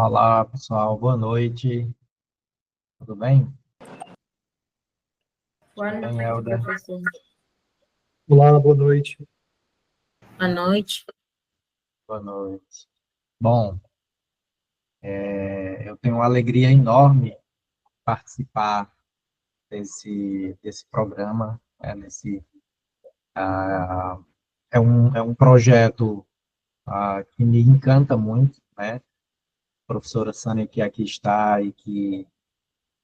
Olá, pessoal, boa noite. Tudo bem? Boa Tudo bem, noite, Helder? professor. Olá, boa noite. Boa noite. Boa noite. Bom, eu tenho uma alegria enorme de participar desse programa, é um projeto que me encanta muito, né? A professora Sânia, que aqui está e que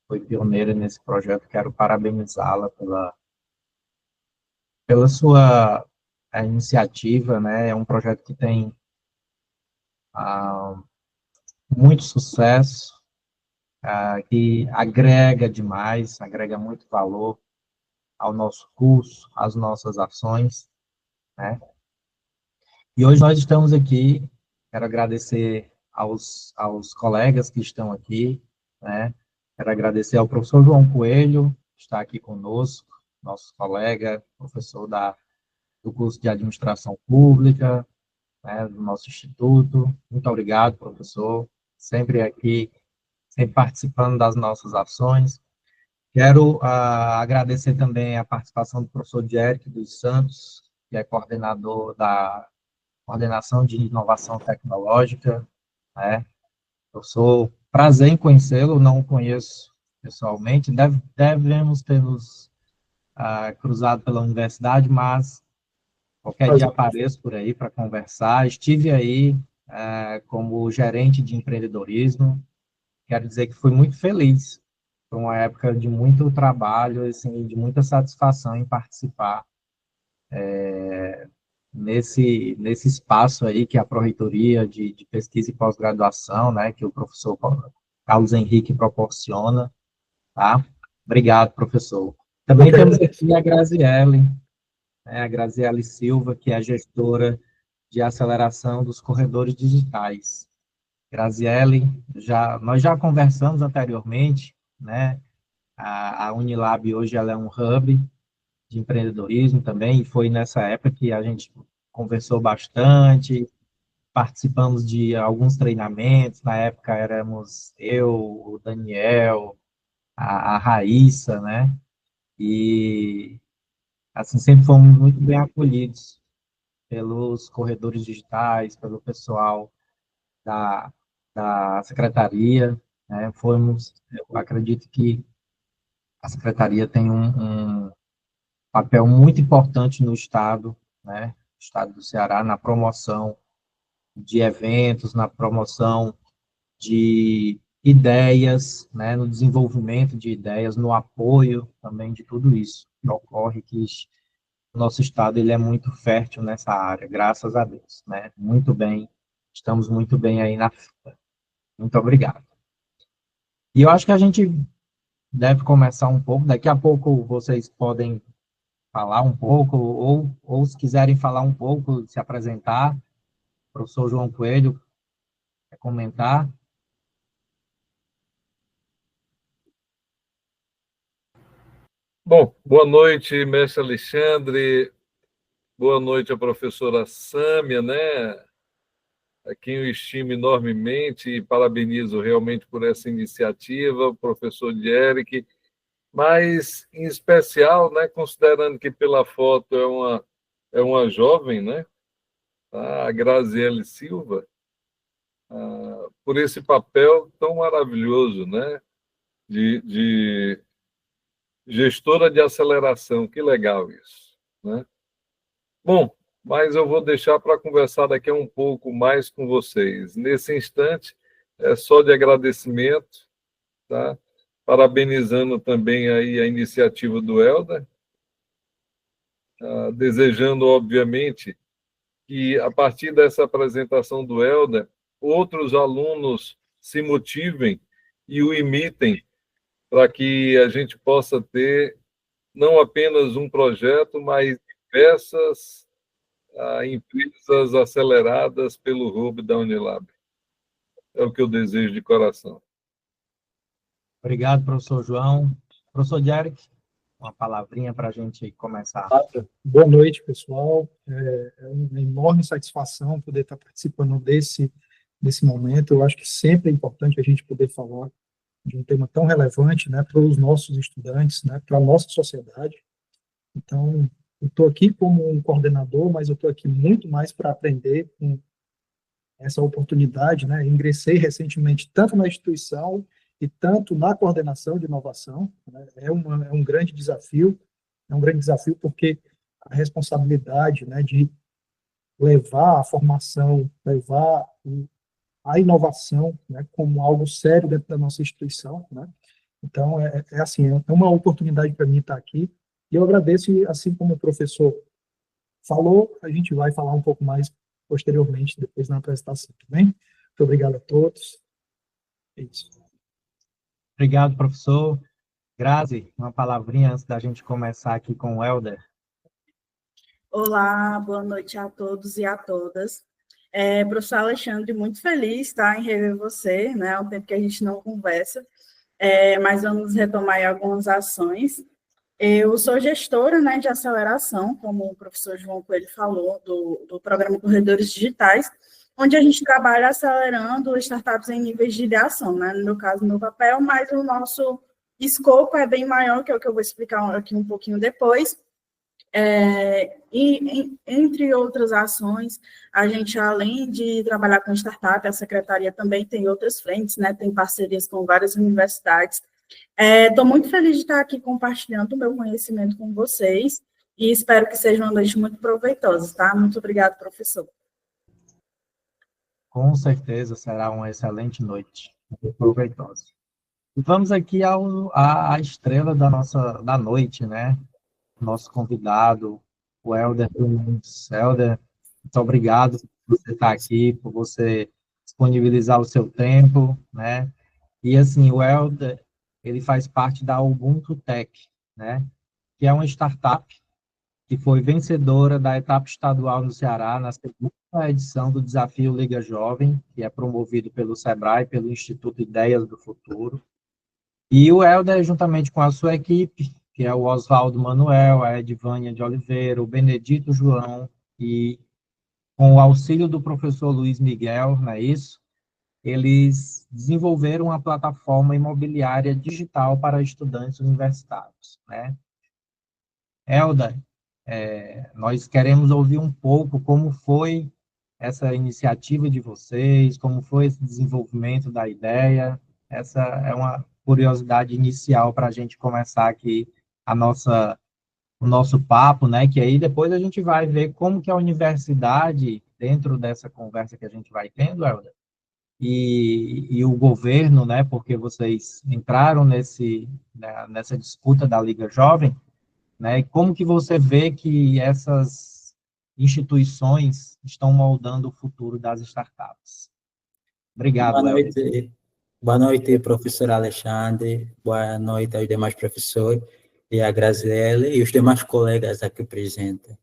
foi pioneira nesse projeto, quero parabenizá-la pela sua iniciativa, né? É um projeto que tem ah, muito sucesso, que agrega demais, agrega muito valor ao nosso curso, às nossas ações, né? E hoje nós estamos aqui, quero agradecer aos colegas que estão aqui, né? Quero agradecer ao professor João Coelho, que está aqui conosco, nosso colega, professor do curso de Administração Pública, né, do nosso instituto. Muito obrigado, professor, sempre aqui, sempre participando das nossas ações. Quero agradecer também a participação do professor Dierck dos Santos, que é coordenador da Coordenação de Inovação Tecnológica, né? Professor, prazer em conhecê-lo, não o conheço pessoalmente, devemos ter nos cruzado pela universidade, mas qualquer dia apareço por aí para conversar. Estive aí como gerente de empreendedorismo, quero dizer que fui muito feliz. Foi uma época de muito trabalho, assim, de muita satisfação em participar nesse espaço aí que é a Pró-Reitoria de Pesquisa e Pós-Graduação, né, que o professor Carlos Henrique proporciona, tá? Obrigado, professor. Também temos aqui a Graziele Silva, que é a gestora de aceleração dos corredores digitais. Graziele, nós já conversamos anteriormente, né? A Unilab hoje ela é um hub de empreendedorismo também, e foi nessa época que a gente conversou bastante, participamos de alguns treinamentos, na época éramos eu, o Daniel, a Raíssa, né? E, assim, sempre fomos muito bem acolhidos pelos corredores digitais, pelo pessoal da, da secretaria, né? Eu acredito que a secretaria tem um papel muito importante no Estado, né? No Estado do Ceará, na promoção de eventos, na promoção de ideias, né? No desenvolvimento de ideias, no apoio também de tudo isso que ocorre, que o nosso Estado ele é muito fértil nessa área, graças a Deus, né? Muito bem, estamos muito bem aí na fita. Muito obrigado. E eu acho que a gente deve começar um pouco, daqui a pouco vocês podem falar um pouco, ou se quiserem falar um pouco, se apresentar, o professor João Coelho, quer comentar? Bom, boa noite, mestre Alexandre, boa noite à professora Sâmia, né? A quem eu estimo enormemente e parabenizo realmente por essa iniciativa, o professor Dierck, mas, em especial, né, considerando que pela foto é uma jovem, né, a Graziele Silva, por esse papel tão maravilhoso, né, de gestora de aceleração. Que legal isso, né? Bom, mas eu vou deixar para conversar daqui a um pouco mais com vocês. Nesse instante, é só de agradecimento, tá? Parabenizando também aí a iniciativa do Helder, desejando, obviamente, que a partir dessa apresentação do Helder, outros alunos se motivem e o imitem para que a gente possa ter não apenas um projeto, mas diversas empresas aceleradas pelo hub da Unilab. É o que eu desejo de coração. Obrigado, professor João. Professor Dierck, uma palavrinha para a gente começar. Boa noite, pessoal. É uma enorme satisfação poder estar participando desse nesse momento. Eu acho que sempre é importante a gente poder falar de um tema tão relevante, né, para os nossos estudantes, né, para a nossa sociedade. Então, eu estou aqui como um coordenador, mas eu estou aqui muito mais para aprender com essa oportunidade, né? Ingressei recentemente tanto na instituição e tanto na coordenação de inovação, né? É um grande desafio porque a responsabilidade, né, de levar a formação, levar a inovação, né, como algo sério dentro da nossa instituição, né? Então, assim, é uma oportunidade para mim estar aqui, e eu agradeço, e assim como o professor falou, a gente vai falar um pouco mais posteriormente, depois na apresentação, tá bem? Muito obrigado a todos. É isso. Obrigado, professor. Grazi, uma palavrinha antes da gente começar aqui com o Helder. Olá, boa noite a todos e a todas. Professor Alexandre, muito feliz, tá, em rever você, né? Há um tempo que a gente não conversa, mas vamos retomar aí algumas ações. Eu sou gestora, né, de aceleração, como o professor João Coelho falou, do programa Corredores Digitais, onde a gente trabalha acelerando startups em níveis de ideação, né? No meu caso, meu papel, mas o nosso escopo é bem maior, que é o que eu vou explicar aqui um pouquinho depois. Entre outras ações, a gente, além de trabalhar com startup, a secretaria também tem outras frentes, né? Tem parcerias com várias universidades. Estou muito feliz de estar aqui compartilhando o meu conhecimento com vocês e espero que seja uma noite muito proveitosa, tá? Muito obrigada, professor. Com certeza será uma excelente noite, muito proveitosa. E vamos aqui à estrela da noite, né? Nosso convidado, o Helder Nunes. Helder, muito obrigado por você estar aqui, por você disponibilizar o seu tempo, né? E assim, o Helder, ele faz parte da Ubuntu Tech, né? Que é uma startup que foi vencedora da etapa estadual no Ceará, na segunda edição do Desafio Liga Jovem, que é promovido pelo SEBRAE, pelo Instituto Ideias do Futuro. E o Helder, juntamente com a sua equipe, que é o Oswaldo Manuel, a Edvânia de Oliveira, o Benedito João, e com o auxílio do professor Luiz Miguel, não é isso? Eles desenvolveram uma plataforma imobiliária digital para estudantes universitários, né? Helder, nós queremos ouvir um pouco como foi essa iniciativa de vocês, como foi esse desenvolvimento da ideia. Essa é uma curiosidade inicial para a gente começar aqui o nosso papo, né? Que aí depois a gente vai ver como que a universidade, dentro dessa conversa que a gente vai tendo, Helder, e o governo, né? Porque vocês entraram nessa disputa da Liga Jovem, né? E como que você vê que essas instituições estão moldando o futuro das startups? Boa Obrigado, Helder. boa noite, professor Alexandre, boa noite aos demais professores, e a Graziele e os demais colegas aqui presentes.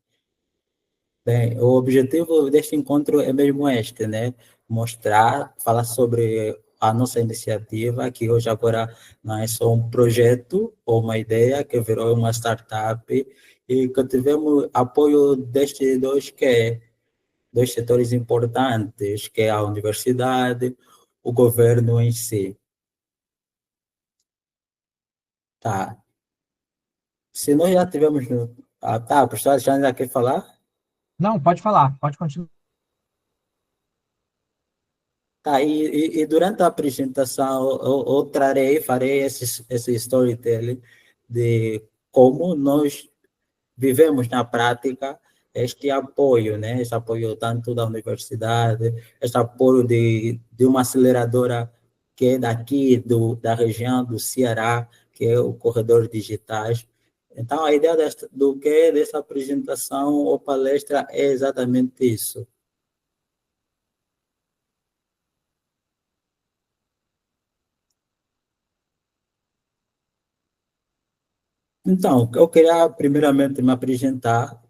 Bem, o objetivo deste encontro é mesmo este, né? Mostrar, falar sobre a nossa iniciativa, que hoje agora não é só um projeto ou uma ideia, que virou uma startup, e que tivemos apoio destes dois setores importantes, que é a universidade, o governo em si. Tá. Se nós já tivemos... tá, o professor Alexandre já quer falar? Não, pode falar, pode continuar. Tá, e durante a apresentação eu farei esse storytelling de como nós vivemos na prática este apoio, né? Este apoio tanto da universidade, este apoio de uma aceleradora que é daqui, da região do Ceará, que é o Corredor Digitais. Então, a ideia dessa apresentação ou palestra é exatamente isso. Então, eu queria primeiramente me apresentar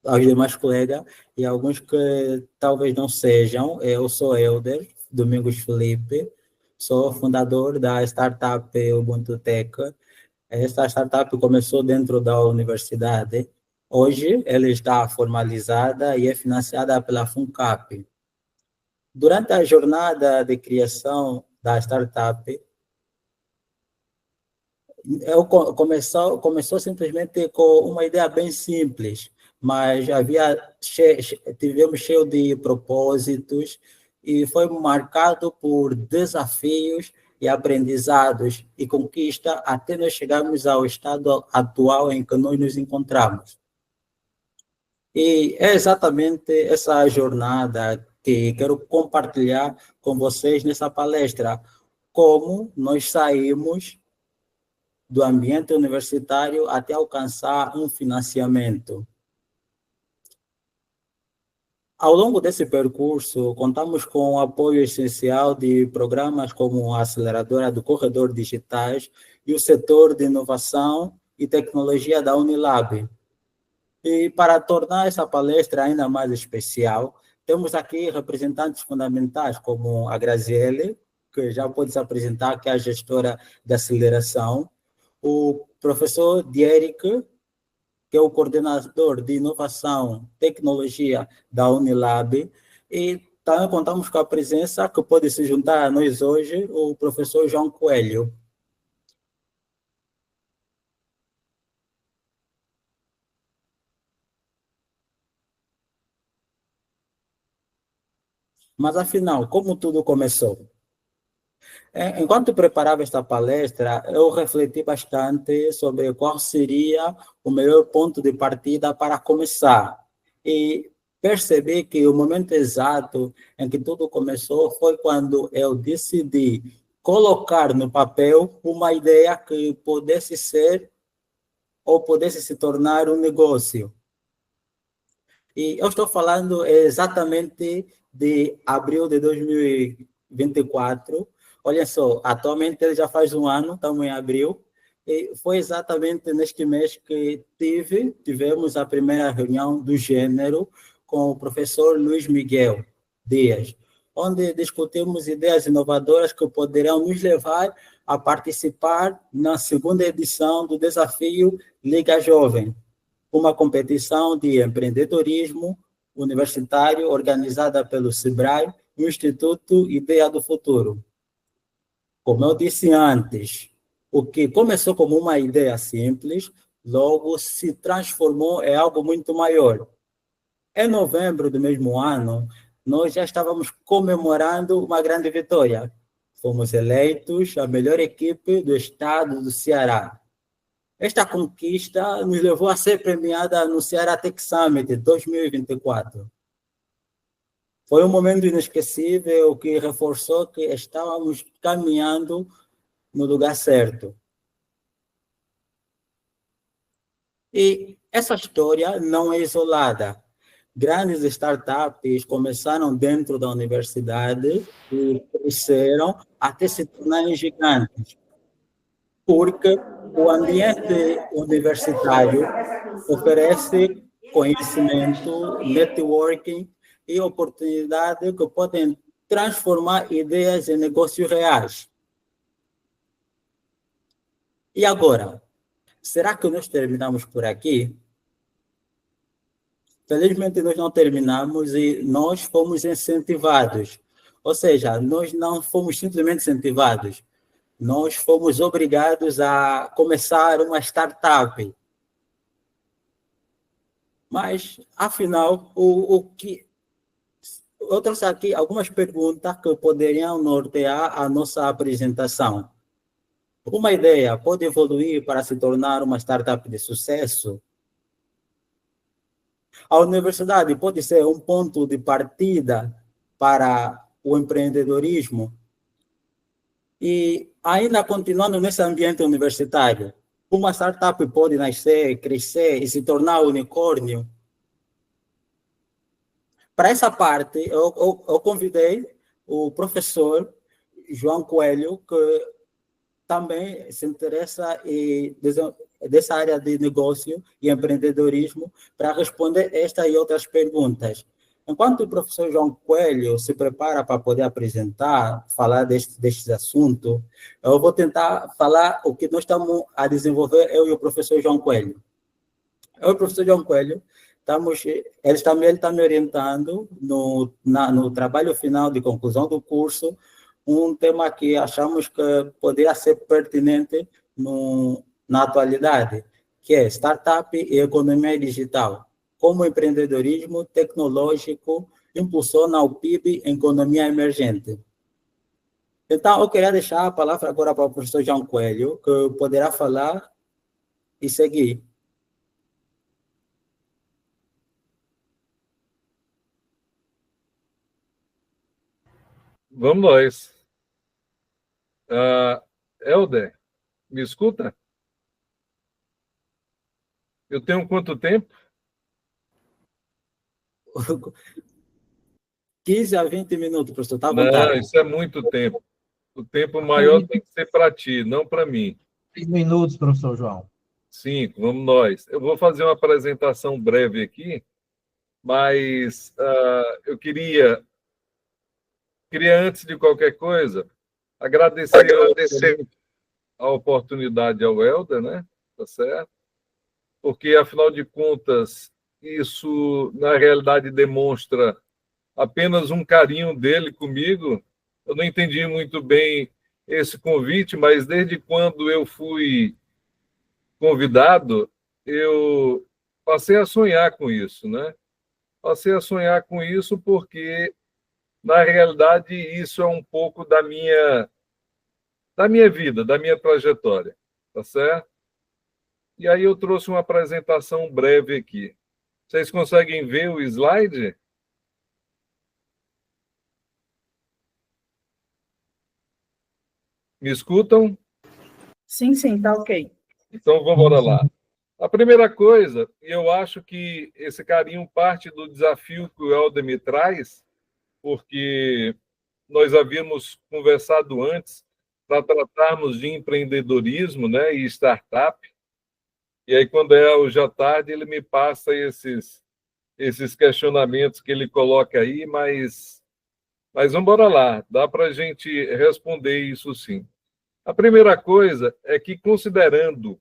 aos demais colegas e alguns que talvez não sejam. Eu sou Helder Domingos Felipe, sou fundador da startup Ubuntu Tech. Esta startup começou dentro da universidade. Hoje ela está formalizada e é financiada pela FUNCAP. Durante a jornada de criação da startup, começou simplesmente com uma ideia bem simples, mas tivemos cheio de propósitos e foi marcado por desafios e aprendizados e conquista até nós chegarmos ao estado atual em que nós nos encontramos. E é exatamente essa jornada que quero compartilhar com vocês nessa palestra, como nós saímos do ambiente universitário até alcançar um financiamento. Ao longo desse percurso, contamos com o apoio essencial de programas como a Aceleradora do Corredor Digitais e o setor de inovação e tecnologia da Unilab. E para tornar essa palestra ainda mais especial, temos aqui representantes fundamentais como a Graziele, que já pode se apresentar, que é a gestora de aceleração, o professor Dierick, que é o coordenador de inovação e tecnologia da Unilab, e também contamos com a presença, que pode se juntar a nós hoje, o professor João Coelho. Mas, afinal, como tudo começou? Enquanto preparava esta palestra, eu refleti bastante sobre qual seria o melhor ponto de partida para começar. E percebi que o momento exato em que tudo começou foi quando eu decidi colocar no papel uma ideia que pudesse ser ou pudesse se tornar um negócio. E eu estou falando exatamente de abril de 2024. Olha só, atualmente ele já faz um ano, estamos em abril, e foi exatamente neste mês que tivemos a primeira reunião do gênero com o professor Luiz Miguel Dias, onde discutimos ideias inovadoras que poderão nos levar a participar na segunda edição do Desafio Liga Jovem, uma competição de empreendedorismo universitário organizada pelo SEBRAE e o Instituto Ideia do Futuro. Como eu disse antes, o que começou como uma ideia simples, logo se transformou em algo muito maior. Em novembro do mesmo ano, nós já estávamos comemorando uma grande vitória. Fomos eleitos a melhor equipe do estado do Ceará. Esta conquista nos levou a ser premiada no Ceará Tech Summit 2024. Foi um momento inesquecível que reforçou que estávamos caminhando no lugar certo. E essa história não é isolada. Grandes startups começaram dentro da universidade e cresceram até se tornarem gigantes, porque o ambiente universitário oferece conhecimento, networking e oportunidades que podem transformar ideias em negócios reais. E agora, será que nós terminamos por aqui? Felizmente, nós não terminamos e nós fomos incentivados. Ou seja, nós não fomos simplesmente incentivados, nós fomos obrigados a começar uma startup. Mas, afinal, eu trouxe aqui algumas perguntas que poderiam nortear a nossa apresentação. Uma ideia pode evoluir para se tornar uma startup de sucesso? A universidade pode ser um ponto de partida para o empreendedorismo? E ainda continuando nesse ambiente universitário, uma startup pode nascer, crescer e se tornar unicórnio? Para essa parte, eu convidei o professor João Coelho, que também se interessa dessa área de negócio e empreendedorismo, para responder esta e outras perguntas. Enquanto o professor João Coelho se prepara para poder falar deste assunto, eu vou tentar falar o que nós estamos a desenvolver, eu e o professor João Coelho. Eu e o professor João Coelho ele está me orientando no trabalho final de conclusão do curso, um tema que achamos que poderia ser pertinente na atualidade, que é startup e economia digital. Como o empreendedorismo tecnológico impulsiona o PIB em economia emergente. Então, eu queria deixar a palavra agora para o professor João Coelho, que poderá falar e seguir. Vamos nós. Helder, me escuta? Eu tenho quanto tempo? 15 a 20 minutos, professor, está à Não, vontade. isso é muito tempo. O tempo maior tem que ser para ti, não para mim. 3 minutos, professor João. 5, vamos nós. Eu vou fazer uma apresentação breve aqui, mas eu queria, antes de qualquer coisa, agradecer a oportunidade ao Helder, né? Tá certo? Porque, afinal de contas, isso, na realidade, demonstra apenas um carinho dele comigo. Eu não entendi muito bem esse convite, mas desde quando eu fui convidado, eu passei a sonhar com isso, né? Passei a sonhar com isso porque, na realidade, isso é um pouco da minha vida, da minha trajetória, tá certo? E aí eu trouxe uma apresentação breve aqui. Vocês conseguem ver o slide? Me escutam? Sim, tá ok. Então, vamos lá. A primeira coisa, eu acho que esse carinho parte do desafio que o Helder me traz, porque nós havíamos conversado antes para tratarmos de empreendedorismo, né, e startup. E aí, quando é hoje à tarde, ele me passa esses questionamentos que ele coloca aí, mas vamos embora lá, dá para a gente responder isso sim. A primeira coisa é que, considerando,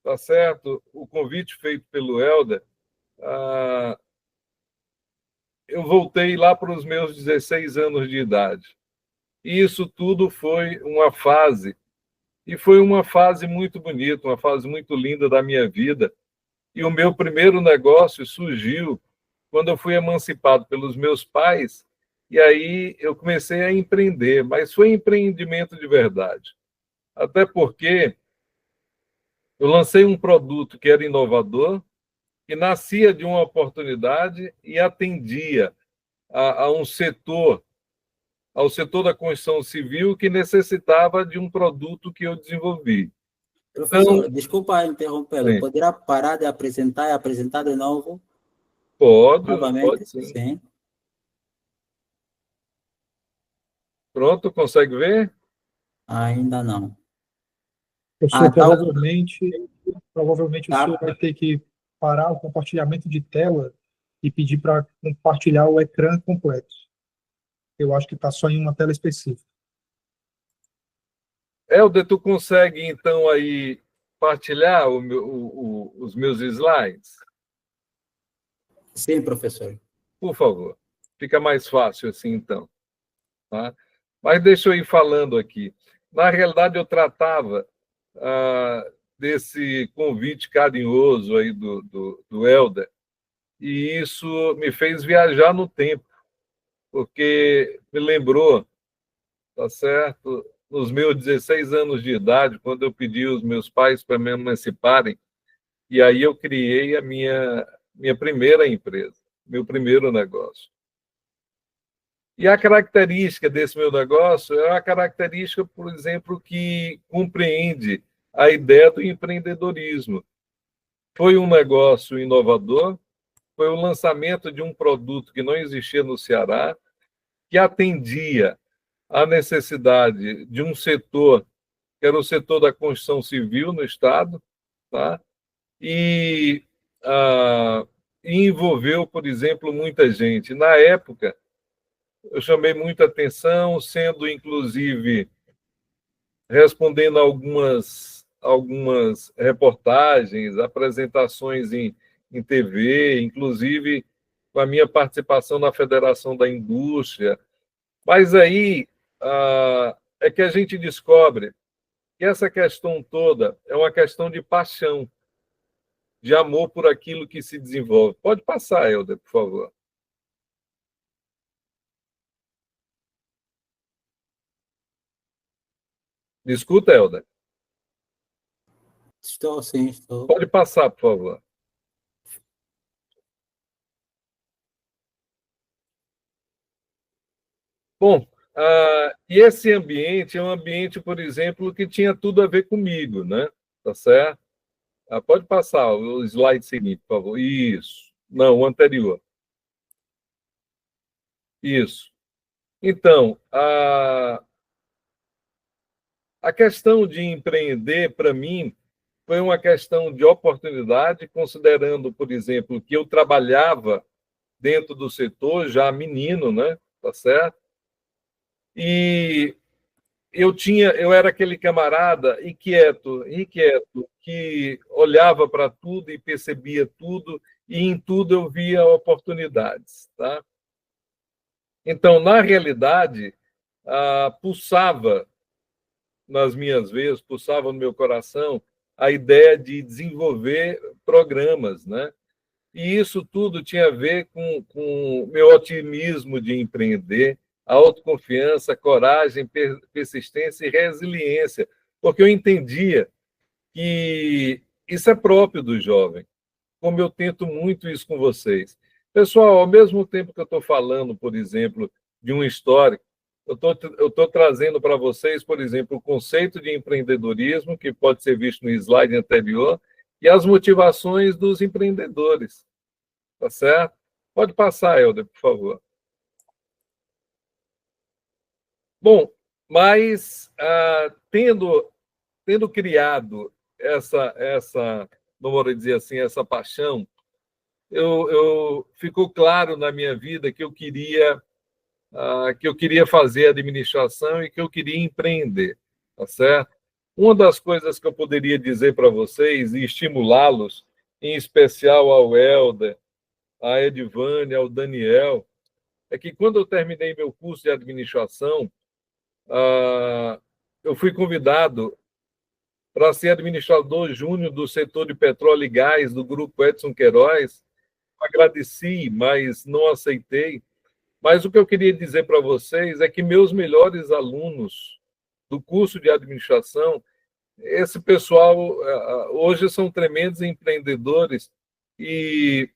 tá certo, o convite feito pelo Helder, eu voltei lá para os meus 16 anos de idade. E isso tudo foi uma fase, e foi uma fase muito bonita, uma fase muito linda da minha vida. E o meu primeiro negócio surgiu quando eu fui emancipado pelos meus pais, e aí eu comecei a empreender, mas foi empreendimento de verdade. Até porque eu lancei um produto que era inovador, que nascia de uma oportunidade e atendia ao setor da construção civil que necessitava de um produto que eu desenvolvi. Professor, Então, desculpa interrompê-lo. Poderá parar de apresentar e apresentar de novo? Pode sim. Sim. Pronto, consegue ver? Ainda não. Professor, Tá. provavelmente o senhor vai ter que parar o compartilhamento de tela e pedir para compartilhar o ecrã completo. Eu acho que está só em uma tela específica. Helder, tu consegue, então, aí partilhar os meus slides? Sim, professor. Por favor. Fica mais fácil assim, então. Tá? Mas deixa eu ir falando aqui. Na realidade, eu tratava desse convite carinhoso aí do Helder, e isso me fez viajar no tempo, porque me lembrou, tá certo, nos meus 16 anos de idade, quando eu pedi aos meus pais para me emanciparem, e aí eu criei a minha primeira empresa, meu primeiro negócio. E a característica desse meu negócio é uma característica, por exemplo, que compreende a ideia do empreendedorismo. Foi um negócio inovador, foi o lançamento de um produto que não existia no Ceará, que atendia à necessidade de um setor, que era o setor da construção civil no Estado, tá? E envolveu, por exemplo, muita gente. Na época, eu chamei muita atenção, sendo, inclusive, respondendo algumas reportagens, apresentações em em TV, inclusive com a minha participação na Federação da Indústria. Mas aí é que a gente descobre que essa questão toda é uma questão de paixão, de amor por aquilo que se desenvolve. Pode passar, Helder, por favor. Me escuta, Helder? Estou, sim, estou. Pode passar, por favor. Bom, e esse ambiente é um ambiente, por exemplo, que tinha tudo a ver comigo, né? Tá certo? Pode passar o slide seguinte, por favor. Isso. Não, o anterior. Isso. Então, a questão de empreender, para mim, foi uma questão de oportunidade, considerando, por exemplo, que eu trabalhava dentro do setor, já menino, né? Tá certo? E eu era aquele camarada inquieto, que olhava para tudo e percebia tudo, e em tudo eu via oportunidades, tá? Então, na realidade, pulsava nas minhas veias, pulsava no meu coração a ideia de desenvolver programas, né? E isso tudo tinha a ver com o meu otimismo de empreender, a autoconfiança, coragem, persistência e resiliência, porque eu entendia que isso é próprio do jovem, como eu tento muito isso com vocês. Pessoal, ao mesmo tempo que eu estou falando, por exemplo, de um histórico, eu estou trazendo para vocês, por exemplo, o conceito de empreendedorismo, que pode ser visto no slide anterior, e as motivações dos empreendedores. Tá certo? Pode passar, Helder, por favor. Bom, mas tendo criado essa, não vou dizer assim, essa paixão, ficou claro na minha vida que eu queria fazer administração e que eu queria empreender, tá certo? Uma das coisas que eu poderia dizer para vocês e estimulá-los, em especial ao Helder, a Edvânia, ao Daniel, é que quando eu terminei meu curso de administração, eu fui convidado para ser administrador júnior do setor de petróleo e gás do Grupo Edson Queiroz. Agradeci, mas não aceitei. Mas o que eu queria dizer para vocês é que meus melhores alunos do curso de administração, esse pessoal hoje são tremendos empreendedores e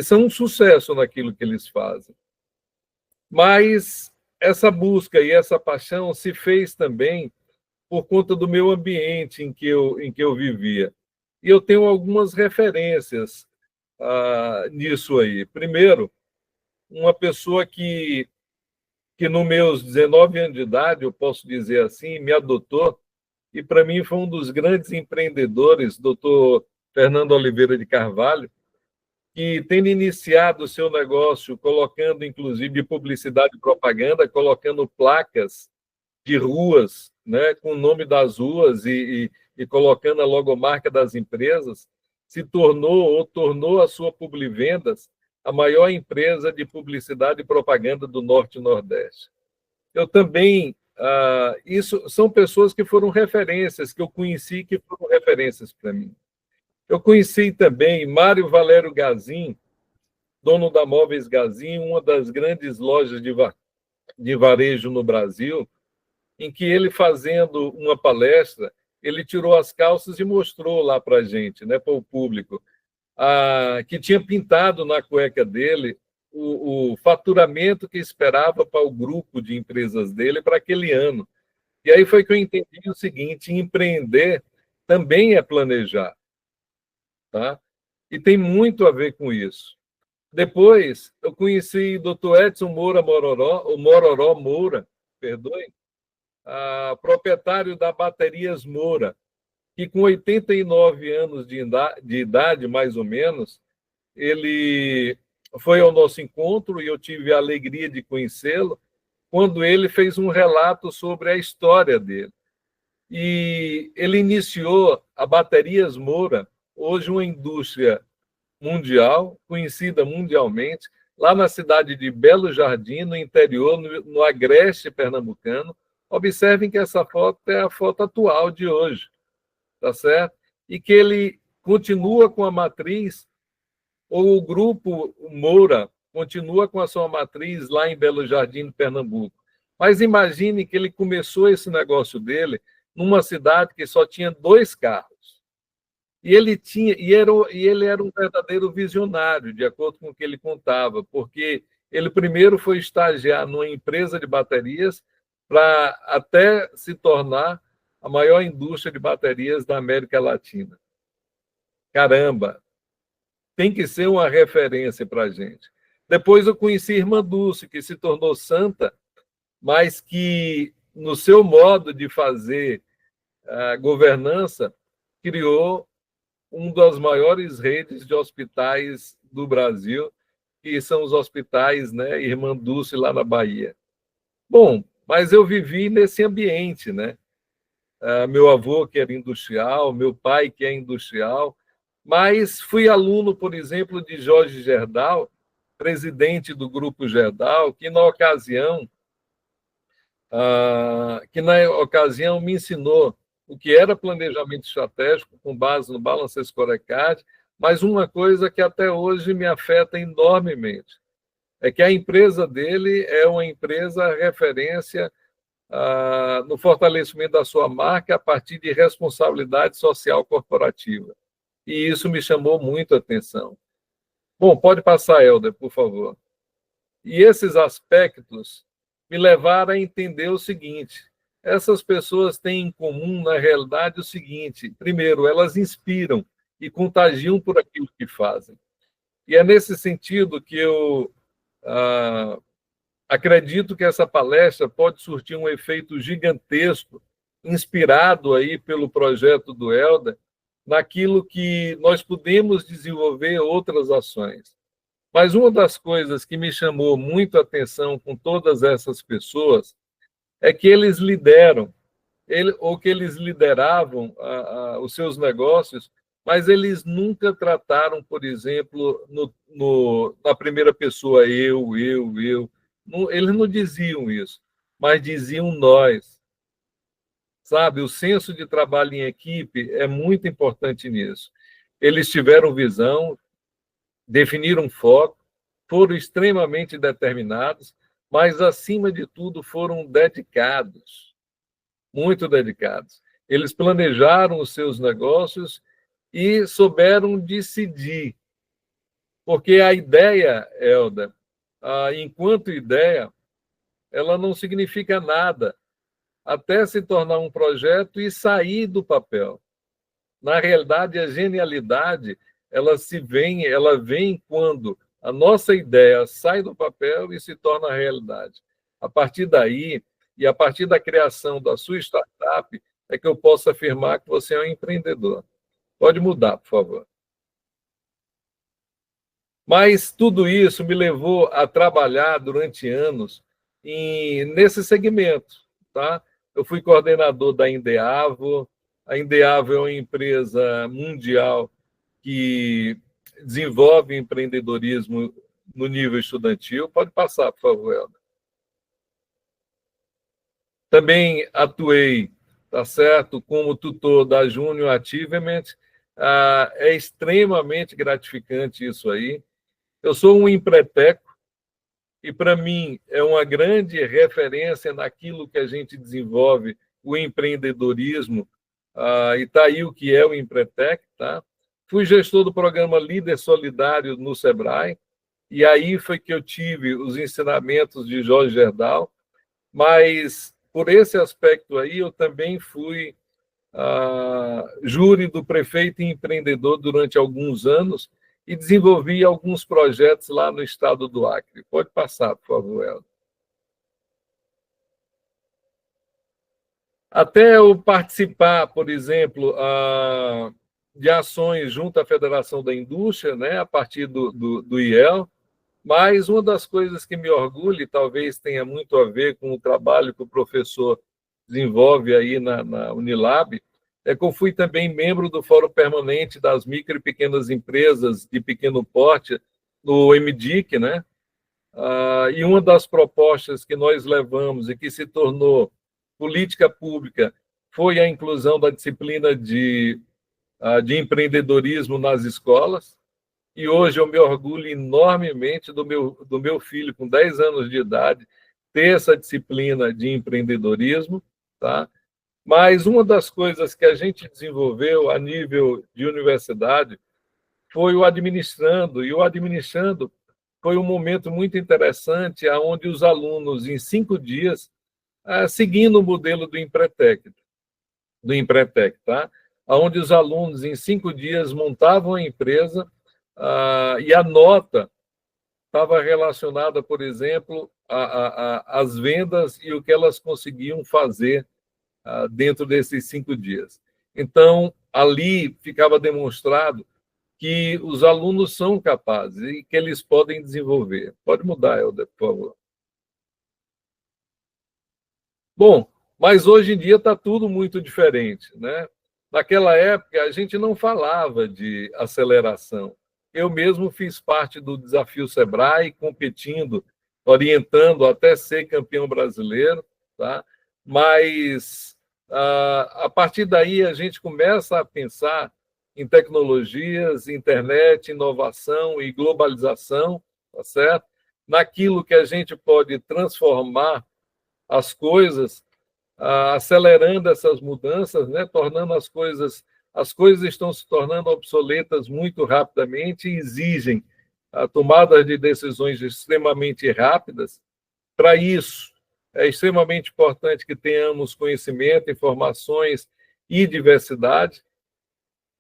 são um sucesso naquilo que eles fazem. Mas essa busca e essa paixão se fez também por conta do meu ambiente em que eu vivia. E eu tenho algumas referências nisso aí. Primeiro, uma pessoa que nos meus 19 anos de idade, eu posso dizer assim, me adotou, e para mim foi um dos grandes empreendedores, doutor Fernando Oliveira de Carvalho, que, tendo iniciado o seu negócio, colocando, inclusive, publicidade e propaganda, colocando placas de ruas, né, com o nome das ruas e colocando a logomarca das empresas, tornou a sua Publivendas a maior empresa de publicidade e propaganda do Norte e Nordeste. Eu também... isso são pessoas que foram referências, que eu conheci, que foram referências para mim. Eu conheci também Mário Valério Gazin, dono da Móveis Gazin, uma das grandes lojas de varejo no Brasil, em que ele, fazendo uma palestra, ele tirou as calças e mostrou lá para a gente, né, para o público, que tinha pintado na cueca dele o faturamento que esperava para o grupo de empresas dele para aquele ano. E aí foi que eu entendi o seguinte: empreender também é planejar. Tá? E tem muito a ver com isso. Depois, eu conheci o Dr. Edson Mororó Moura, perdoe, proprietário da Baterias Moura, que com 89 anos de idade, mais ou menos, ele foi ao nosso encontro e eu tive a alegria de conhecê-lo, quando ele fez um relato sobre a história dele. E ele iniciou a Baterias Moura, hoje uma indústria mundial, conhecida mundialmente, lá na cidade de Belo Jardim, no interior, no agreste pernambucano. Observem que essa foto é a foto atual de hoje, tá certo? E que ele continua com a matriz, ou o grupo Moura continua com a sua matriz lá em Belo Jardim, Pernambuco. Mas imagine que ele começou esse negócio dele numa cidade que só tinha 2 carros. E ele era um verdadeiro visionário, de acordo com o que ele contava, porque ele primeiro foi estagiar numa empresa de baterias para até se tornar a maior indústria de baterias da América Latina. Caramba! Tem que ser uma referência para a gente. Depois eu conheci a Irmã Dulce, que se tornou santa, mas que, no seu modo de fazer a governança, criou uma das maiores redes de hospitais do Brasil, que são os hospitais, né, Irmã Dulce, lá na Bahia. Bom, mas eu vivi nesse ambiente, né? Meu avô, que era industrial, meu pai, que é industrial, mas fui aluno, por exemplo, de Jorge Gerdau, presidente do Grupo Gerdau, que na ocasião me ensinou o que era planejamento estratégico com base no Balance Scorecard, mas uma coisa que até hoje me afeta enormemente é que a empresa dele é uma empresa referência no fortalecimento da sua marca a partir de responsabilidade social corporativa. E isso me chamou muito a atenção. Bom, pode passar, Helder, por favor. E esses aspectos me levaram a entender o seguinte: essas pessoas têm em comum, na realidade, o seguinte: primeiro, elas inspiram e contagiam por aquilo que fazem. E é nesse sentido que eu acredito que essa palestra pode surtir um efeito gigantesco, inspirado aí pelo projeto do Helder, naquilo que nós podemos desenvolver outras ações. Mas uma das coisas que me chamou muito a atenção com todas essas pessoas é que eles que eles lideravam os seus negócios, mas eles nunca trataram, por exemplo, na primeira pessoa, eu. Eles não diziam isso, mas diziam nós. Sabe, o senso de trabalho em equipe é muito importante nisso. Eles tiveram visão, definiram foco, foram extremamente determinados, mas, acima de tudo, foram dedicados, muito dedicados. Eles planejaram os seus negócios e souberam decidir. Porque a ideia, Helder, enquanto ideia, ela não significa nada, até se tornar um projeto e sair do papel. Na realidade, a genialidade, ela vem quando a nossa ideia sai do papel e se torna realidade. A partir daí, e a partir da criação da sua startup, é que eu posso afirmar que você é um empreendedor. Pode mudar, por favor. Mas tudo isso me levou a trabalhar durante anos nesse segmento, tá? Eu fui coordenador da Indeavo. A Indeavo é uma empresa mundial que desenvolve empreendedorismo no nível estudantil. Pode passar, por favor, Helder. Também atuei, tá certo, como tutor da Junior Achievement. É extremamente gratificante isso aí. Eu sou um empreteco e, para mim, é uma grande referência naquilo que a gente desenvolve, o empreendedorismo, e está aí o que é o Empretec, tá? Fui gestor do programa Líder Solidário no Sebrae, e aí foi que eu tive os ensinamentos de Jorge Gerdau, mas, por esse aspecto aí, eu também fui júri do prefeito e empreendedor durante alguns anos, e desenvolvi alguns projetos lá no estado do Acre. Pode passar, por favor, Helder. Até eu participar, por exemplo, de ações junto à Federação da Indústria, né, a partir do IEL, mas uma das coisas que me orgulha, e talvez tenha muito a ver com o trabalho que o professor desenvolve aí na Unilab, é que eu fui também membro do Fórum Permanente das Micro e Pequenas Empresas de Pequeno Porte, no MDIC, né? E uma das propostas que nós levamos e que se tornou política pública foi a inclusão da disciplina de empreendedorismo nas escolas. E hoje eu me orgulho enormemente do meu filho, com 10 anos de idade, ter essa disciplina de empreendedorismo, tá? Mas uma das coisas que a gente desenvolveu a nível de universidade foi o administrando, e o administrando foi um momento muito interessante, onde os alunos, em 5 dias, seguindo o modelo do Empretec, tá? Onde os alunos, em 5 dias, montavam a empresa, e a nota estava relacionada, por exemplo, às vendas e o que elas conseguiam fazer dentro desses 5 dias. Então, ali ficava demonstrado que os alunos são capazes e que eles podem desenvolver. Pode mudar, Helder, por favor. Bom, mas hoje em dia está tudo muito diferente, né? Naquela época, a gente não falava de aceleração. Eu mesmo fiz parte do Desafio Sebrae, competindo, orientando até ser campeão brasileiro, tá? Mas, a partir daí, a gente começa a pensar em tecnologias, internet, inovação e globalização, tá certo? Naquilo que a gente pode transformar as coisas, acelerando essas mudanças, né? Tornando as coisas estão se tornando obsoletas muito rapidamente e exigem a tomada de decisões extremamente rápidas. Para isso, é extremamente importante que tenhamos conhecimento, informações e diversidade,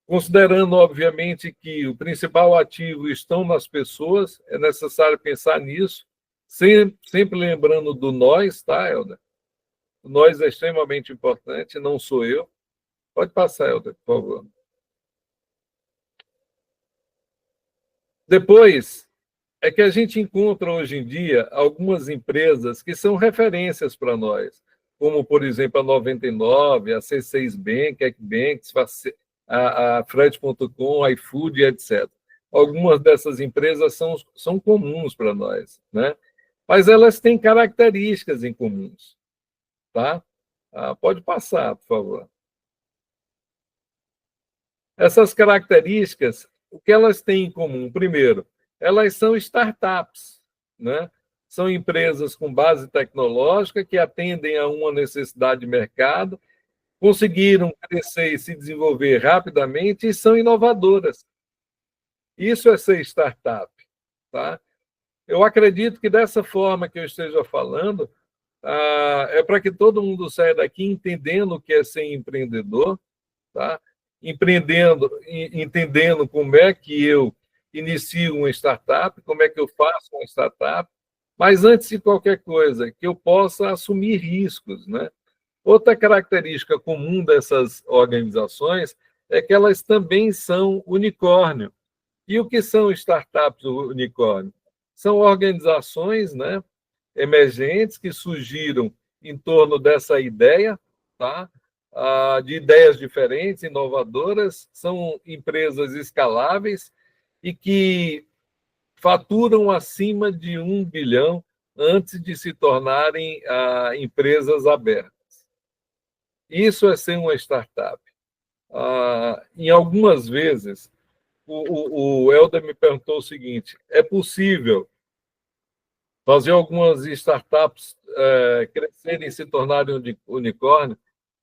considerando, obviamente, que o principal ativo estão nas pessoas, é necessário pensar nisso, sempre lembrando do nós, tá, Helder? O nós é extremamente importante, não sou eu. Pode passar, Helder, por favor. Depois, é que a gente encontra hoje em dia algumas empresas que são referências para nós, como, por exemplo, a 99, a C6 Bank, a Equbanks, a Fred.com, iFood, etc. Algumas dessas empresas são comuns para nós, né? Mas elas têm características em comuns, tá? Pode passar, por favor. Essas características, o que elas têm em comum? Primeiro, elas são startups, né? São empresas com base tecnológica que atendem a uma necessidade de mercado, conseguiram crescer e se desenvolver rapidamente e são inovadoras. Isso é ser startup, tá? Eu acredito que dessa forma que eu esteja falando, é para que todo mundo saia daqui entendendo o que é ser empreendedor, tá? Entendendo como é que eu inicio uma startup, como é que eu faço uma startup, mas antes de qualquer coisa, que eu possa assumir riscos, né? Outra característica comum dessas organizações é que elas também são unicórnio. E o que são startups unicórnio? São organizações, né, emergentes que surgiram em torno dessa ideia, tá? De ideias diferentes, inovadoras, são empresas escaláveis e que faturam acima de 1 bilhão antes de se tornarem empresas abertas. Isso é ser uma startup. Em algumas vezes, o Helder me perguntou o seguinte: é possível fazer algumas startups crescerem e se tornarem unicórnio?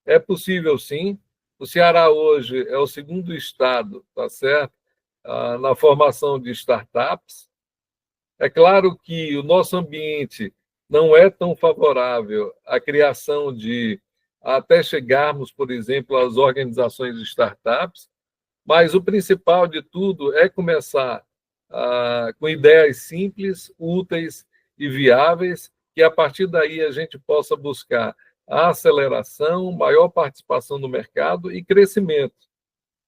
É possível, sim. O Ceará hoje é o segundo estado, tá certo? Na formação de startups. É claro que o nosso ambiente não é tão favorável à criação até chegarmos, por exemplo, às organizações de startups, mas o principal de tudo é começar com ideias simples, úteis e viáveis, que a partir daí a gente possa buscar a aceleração, maior participação no mercado e crescimento.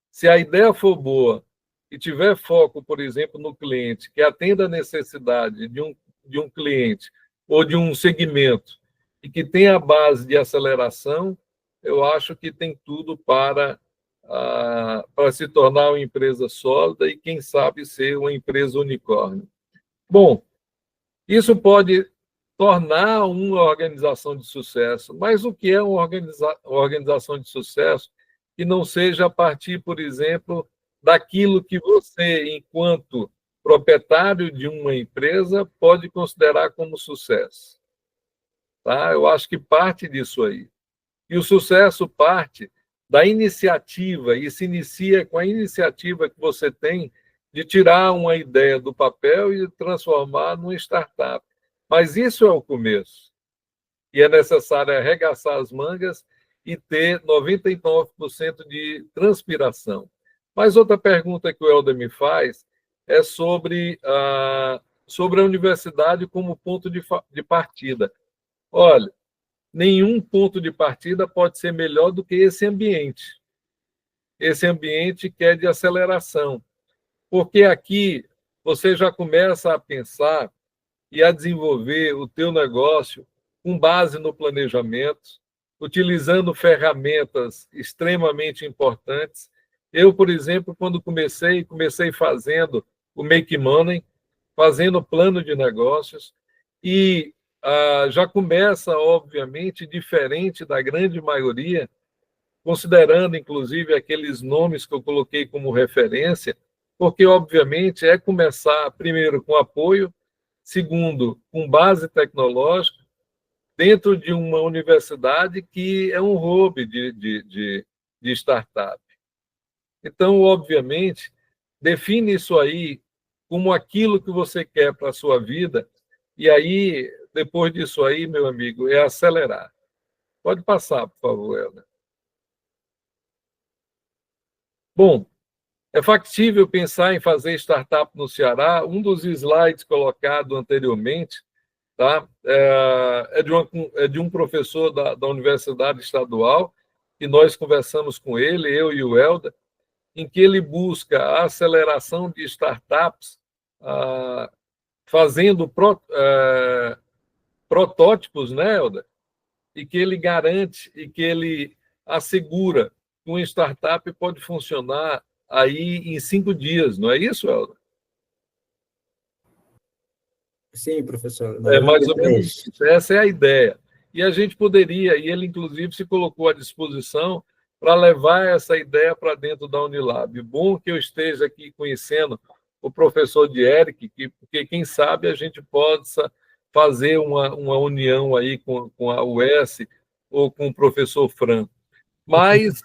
Se a ideia for boa e tiver foco, por exemplo, no cliente, que atenda a necessidade de um cliente ou de um segmento e que tenha a base de aceleração, eu acho que tem tudo para para se tornar uma empresa sólida e, quem sabe, ser uma empresa unicórnio. Bom, isso pode tornar uma organização de sucesso, mas o que é uma organização de sucesso que não seja a partir, por exemplo, daquilo que você, enquanto proprietário de uma empresa, pode considerar como sucesso? Tá? Eu acho que parte disso aí. E o sucesso parte da iniciativa, e se inicia com a iniciativa que você tem de tirar uma ideia do papel e transformar numa startup. Mas isso é o começo. E é necessário arregaçar as mangas e ter 99% de transpiração. Mas outra pergunta que o Helder me faz é sobre a universidade como ponto de partida. Olha, nenhum ponto de partida pode ser melhor do que esse ambiente. Esse ambiente que é de aceleração. Porque aqui você já começa a pensar e a desenvolver o teu negócio com base no planejamento, utilizando ferramentas extremamente importantes. Eu, por exemplo, quando comecei fazendo o Make Money, fazendo plano de negócios, e já começa, obviamente, diferente da grande maioria, considerando, inclusive, aqueles nomes que eu coloquei como referência, porque, obviamente, é começar, primeiro, com apoio, segundo, com base tecnológica, dentro de uma universidade que é um hub de startup. Então, obviamente, define isso aí como aquilo que você quer para a sua vida, e aí, depois disso aí, meu amigo, é acelerar. Pode passar, por favor, Helder. Bom, é factível pensar em fazer startup no Ceará. Um dos slides colocado anteriormente, tá? É de um professor da Universidade Estadual, que nós conversamos com ele, eu e o Helder, em que ele busca a aceleração de startups, fazendo protótipos, né, Helder? E que ele garante e que ele assegura que uma startup pode funcionar aí em 5 dias, não é isso, Helder? Sim, professor. É mais ou menos 93. isso. Essa é a ideia. E a gente poderia, e ele, inclusive, se colocou à disposição para levar essa ideia para dentro da Unilab. Bom que eu esteja aqui conhecendo o professor de Eric, porque, quem sabe, a gente possa fazer uma união aí com a UES ou com o professor Fran. Mas,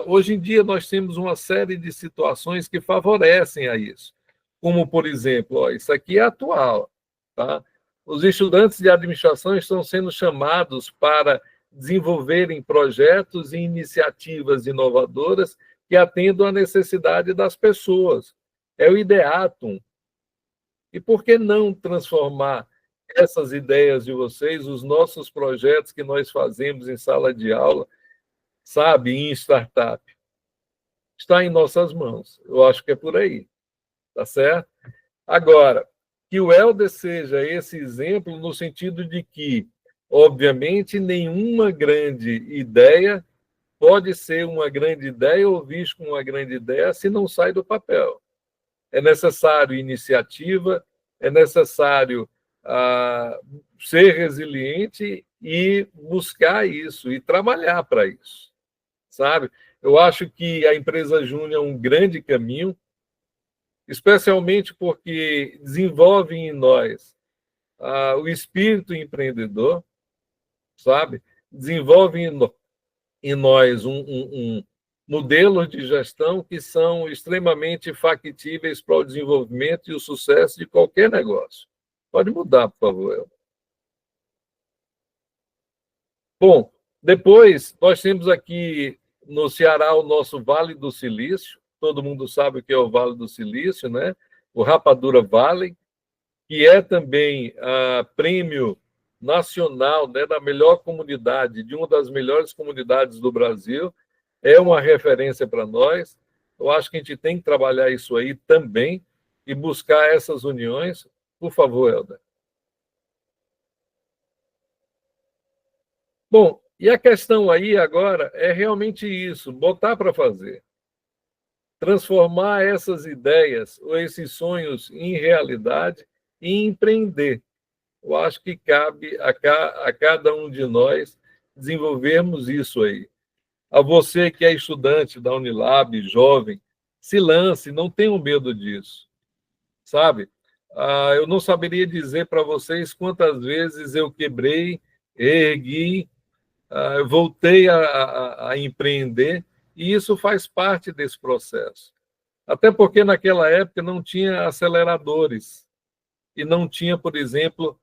hoje em dia, nós temos uma série de situações que favorecem a isso. Como, por exemplo, isso aqui é atual, tá? Os estudantes de administração estão sendo chamados para desenvolverem projetos e iniciativas inovadoras que atendam à necessidade das pessoas. É o ideatum. E por que não transformar essas ideias de vocês, os nossos projetos que nós fazemos em sala de aula, sabe, em startup? Está em nossas mãos. Eu acho que é por aí. Tá certo? Agora, que o Helder seja esse exemplo no sentido de que, obviamente, nenhuma grande ideia pode ser uma grande ideia ou visto como uma grande ideia se não sai do papel. É necessário iniciativa, é necessário ser resiliente e buscar isso, e trabalhar para isso, sabe? Eu acho que a empresa Júnior é um grande caminho, especialmente porque desenvolve em nós o espírito empreendedor, sabe? Desenvolve em nós um modelos de gestão que são extremamente factíveis para o desenvolvimento e o sucesso de qualquer negócio. Pode mudar, por favor, Helder. Bom, depois nós temos aqui no Ceará o nosso Vale do Silício. Todo mundo sabe o que é o Vale do Silício, né? O Rapadura Valley, que é também prêmio nacional, né, da melhor comunidade, de uma das melhores comunidades do Brasil. É uma referência para nós. Eu acho que a gente tem que trabalhar isso aí também e buscar essas uniões. Por favor, Helder. Bom, e a questão aí agora é realmente isso, botar para fazer. transformar essas ideias ou esses sonhos em realidade e empreender. Eu acho que cabe a cada um de nós desenvolvermos isso aí. A você que é estudante da Unilab, jovem, se lance, não tenham medo disso, sabe? Eu não saberia dizer para vocês quantas vezes eu quebrei, ergui, eu voltei a empreender, e isso faz parte desse processo. Até porque naquela época não tinha aceleradores e não tinha, por exemplo,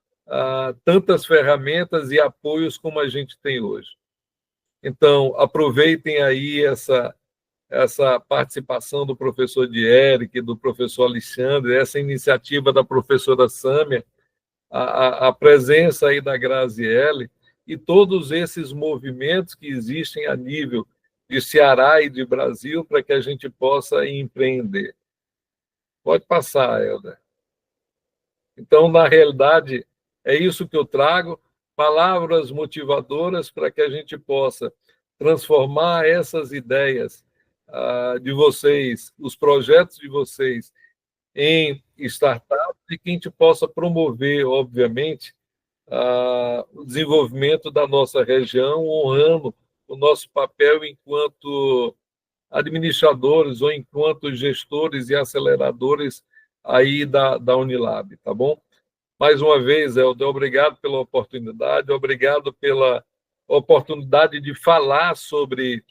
tantas ferramentas e apoios como a gente tem hoje. Então, aproveitem aí essa participação do professor Dieric, do professor Alexandre, essa iniciativa da professora Sâmia, a presença aí da Graziele e todos esses movimentos que existem a nível de Ceará e de Brasil para que a gente possa empreender. Pode passar, Helder. Então, na realidade, é isso que eu trago, palavras motivadoras para que a gente possa transformar essas ideias de vocês, os projetos de vocês, em startups e que a gente possa promover, obviamente, o desenvolvimento da nossa região, honrando o nosso papel enquanto administradores ou enquanto gestores e aceleradores aí da Unilab, tá bom? Mais uma vez, Helder, obrigado pela oportunidade, obrigado pela oportunidade de falar sobre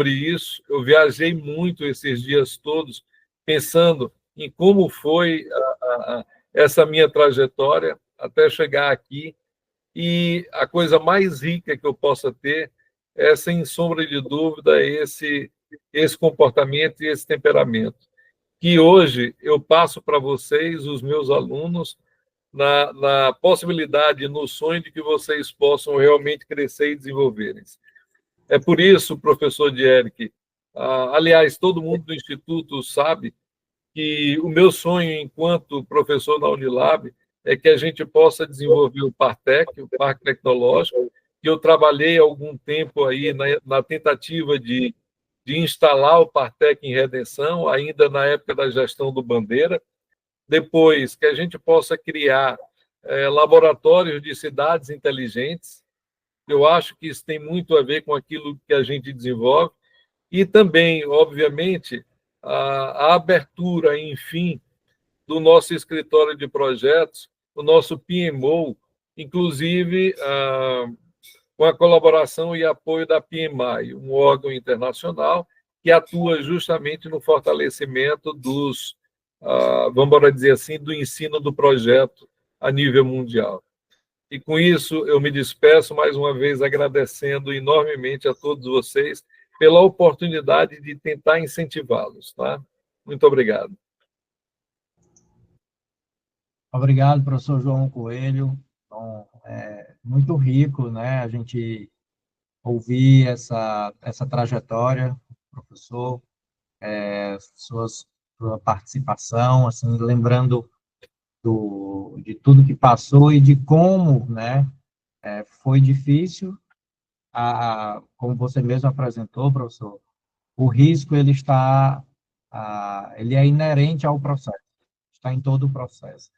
isso. Eu viajei muito esses dias todos, pensando em como foi essa minha trajetória até chegar aqui, e a coisa mais rica que eu possa ter é, sem sombra de dúvida, esse comportamento e esse temperamento, que hoje eu passo para vocês, os meus alunos, na possibilidade, no sonho de que vocês possam realmente crescer e desenvolverem-se. É por isso, professor Dieric, aliás, todo mundo do Instituto sabe que o meu sonho enquanto professor da Unilab é que a gente possa desenvolver o Partec, o Parque Tecnológico, que eu trabalhei algum tempo aí na tentativa de instalar o Partec em Redenção, ainda na época da gestão do Bandeira. Depois, que a gente possa criar laboratórios de cidades inteligentes. Eu acho que isso tem muito a ver com aquilo que a gente desenvolve. E também, obviamente, a abertura, enfim, do nosso escritório de projetos, o nosso PMO, inclusive com a colaboração e apoio da PMI, um órgão internacional que atua justamente no fortalecimento dos, vamos dizer assim, do ensino do projeto a nível mundial. E com isso eu me despeço mais uma vez agradecendo enormemente a todos vocês pela oportunidade de tentar incentivá-los, tá? Muito obrigado. Obrigado, professor João Coelho. Bom, muito rico, né, a gente ouvir essa trajetória, professor, sua participação, assim, lembrando de tudo que passou e de como, né, foi difícil, como você mesmo apresentou, professor, o risco ele é inerente ao processo, está em todo o processo.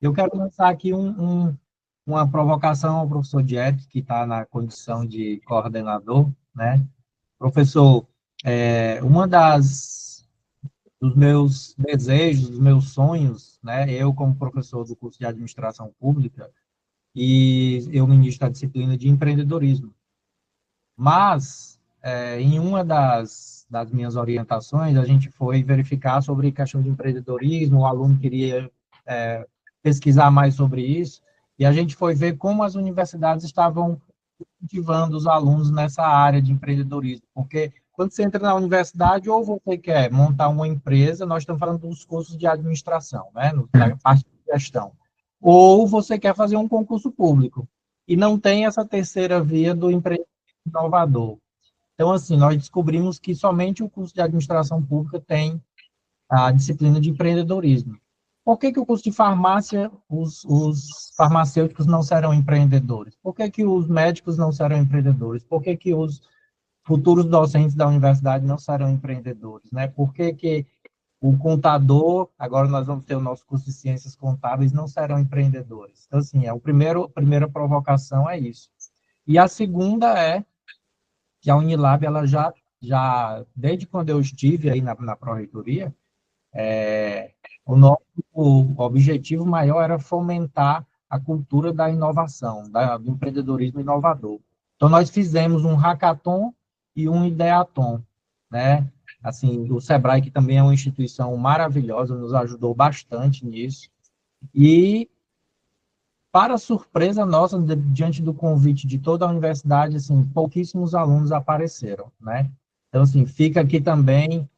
Eu quero lançar aqui uma provocação ao professor Dieric, que está na condição de coordenador, né? Professor, dos meus desejos, dos meus sonhos, né? Eu, como professor do curso de Administração Pública, e eu ministro a disciplina de empreendedorismo. Mas, em uma das minhas orientações, a gente foi verificar sobre questão de empreendedorismo, o aluno queria pesquisar mais sobre isso, e a gente foi ver como as universidades estavam incentivando os alunos nessa área de empreendedorismo, porque quando você entra na universidade, ou você quer montar uma empresa, nós estamos falando dos cursos de administração, né, na parte de gestão, ou você quer fazer um concurso público, e não tem essa terceira via do empreendedorismo inovador. Então, assim, nós descobrimos que somente o curso de administração pública tem a disciplina de empreendedorismo. Por que o curso de farmácia, os farmacêuticos não serão empreendedores? Por que os médicos não serão empreendedores? Por que os futuros docentes da universidade não serão empreendedores, né? Por que que o contador, agora nós vamos ter o nosso curso de ciências contábeis, não serão empreendedores? Então, assim, a primeira provocação é isso. E a segunda é que a Unilab, ela já desde quando eu estive aí na pró-reitoria, o nosso objetivo maior era fomentar a cultura da inovação, do empreendedorismo inovador. Então, nós fizemos um hackathon e um ideathon, né? Assim, o Sebrae, que também é uma instituição maravilhosa, nos ajudou bastante nisso. E, para surpresa nossa, diante do convite de toda a universidade, assim, pouquíssimos alunos apareceram, né? Então, assim, fica aqui também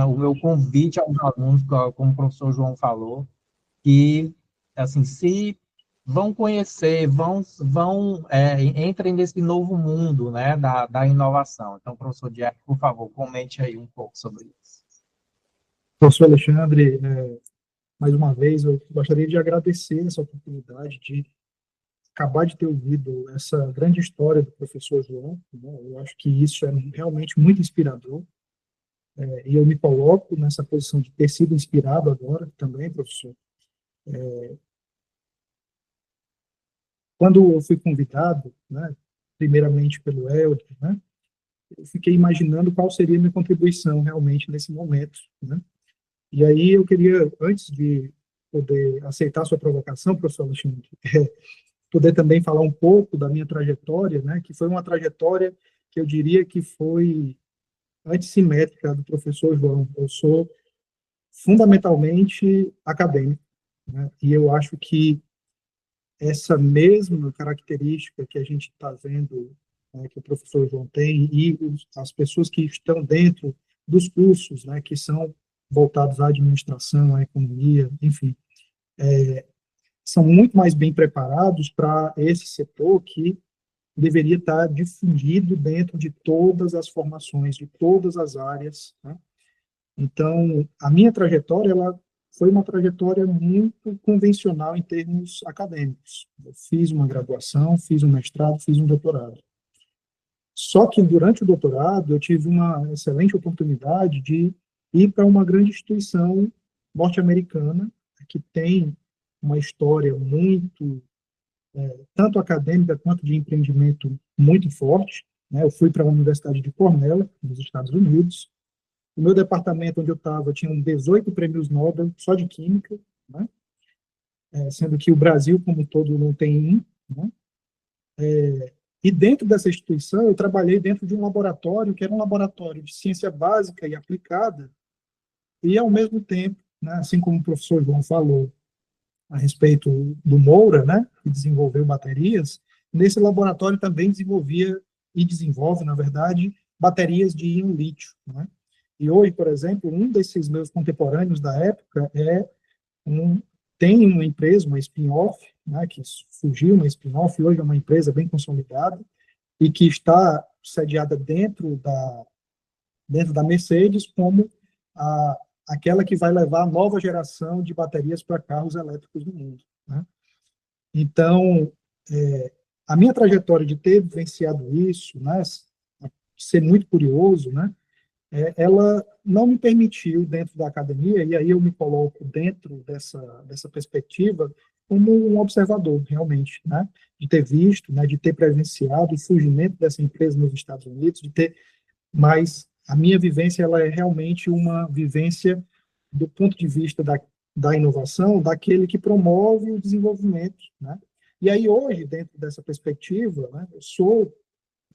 o meu convite aos alunos, como o professor João falou, que, assim, se vão conhecer, entrem nesse novo mundo, né, da inovação. Então, professor Diego, por favor, comente aí um pouco sobre isso. Professor Alexandre, mais uma vez, eu gostaria de agradecer essa oportunidade de acabar de ter ouvido essa grande história do professor João, né? Eu acho que isso é realmente muito inspirador, e eu me coloco nessa posição de ter sido inspirado agora também, professor. Quando eu fui convidado, né, primeiramente pelo Helder, né, eu fiquei imaginando qual seria a minha contribuição realmente nesse momento, né? E aí eu queria, antes de poder aceitar a sua provocação, professor Alexandre, poder também falar um pouco da minha trajetória, né, que foi uma trajetória que eu diria que foi antissimétrica do professor João. Eu sou fundamentalmente acadêmico, né, e eu acho que essa mesma característica que a gente está vendo, né, que o professor João tem, e as pessoas que estão dentro dos cursos, né, que são voltados à administração, à economia, enfim, são muito mais bem preparados para esse setor que deveria estar difundido dentro de todas as formações, de todas as áreas, né? Então, a minha trajetória, ela foi uma trajetória muito convencional em termos acadêmicos. Eu fiz uma graduação, fiz um mestrado, fiz um doutorado. Só que, durante o doutorado, eu tive uma excelente oportunidade de ir para uma grande instituição norte-americana, que tem uma história muito, tanto acadêmica quanto de empreendimento, muito forte, né? Eu fui para a Universidade de Cornell, nos Estados Unidos. O meu departamento, onde eu estava, tinha 18 prêmios Nobel só de Química, né? Sendo que o Brasil, como um todo, não tem um, né? E dentro dessa instituição, eu trabalhei dentro de um laboratório, que era um laboratório de ciência básica e aplicada, e, ao mesmo tempo, né, assim como o professor João falou a respeito do Moura, né, que desenvolveu baterias, nesse laboratório também desenvolvia e desenvolve, na verdade, baterias de íon lítio, né? E hoje, por exemplo, um desses meus contemporâneos da época tem uma empresa, uma spin-off, né, que surgiu uma spin-off, hoje é uma empresa bem consolidada, e que está sediada dentro da Mercedes como aquela que vai levar a nova geração de baterias para carros elétricos no mundo, né? Então, a minha trajetória de ter vivenciado isso, né, ser muito curioso, né, ela não me permitiu, dentro da academia, e aí eu me coloco dentro dessa perspectiva, como um observador, realmente, né, de ter visto, né, de ter presenciado o surgimento dessa empresa nos Estados Unidos, mas a minha vivência, ela é realmente uma vivência do ponto de vista da inovação, daquele que promove o desenvolvimento, né. E aí, hoje, dentro dessa perspectiva, né, eu sou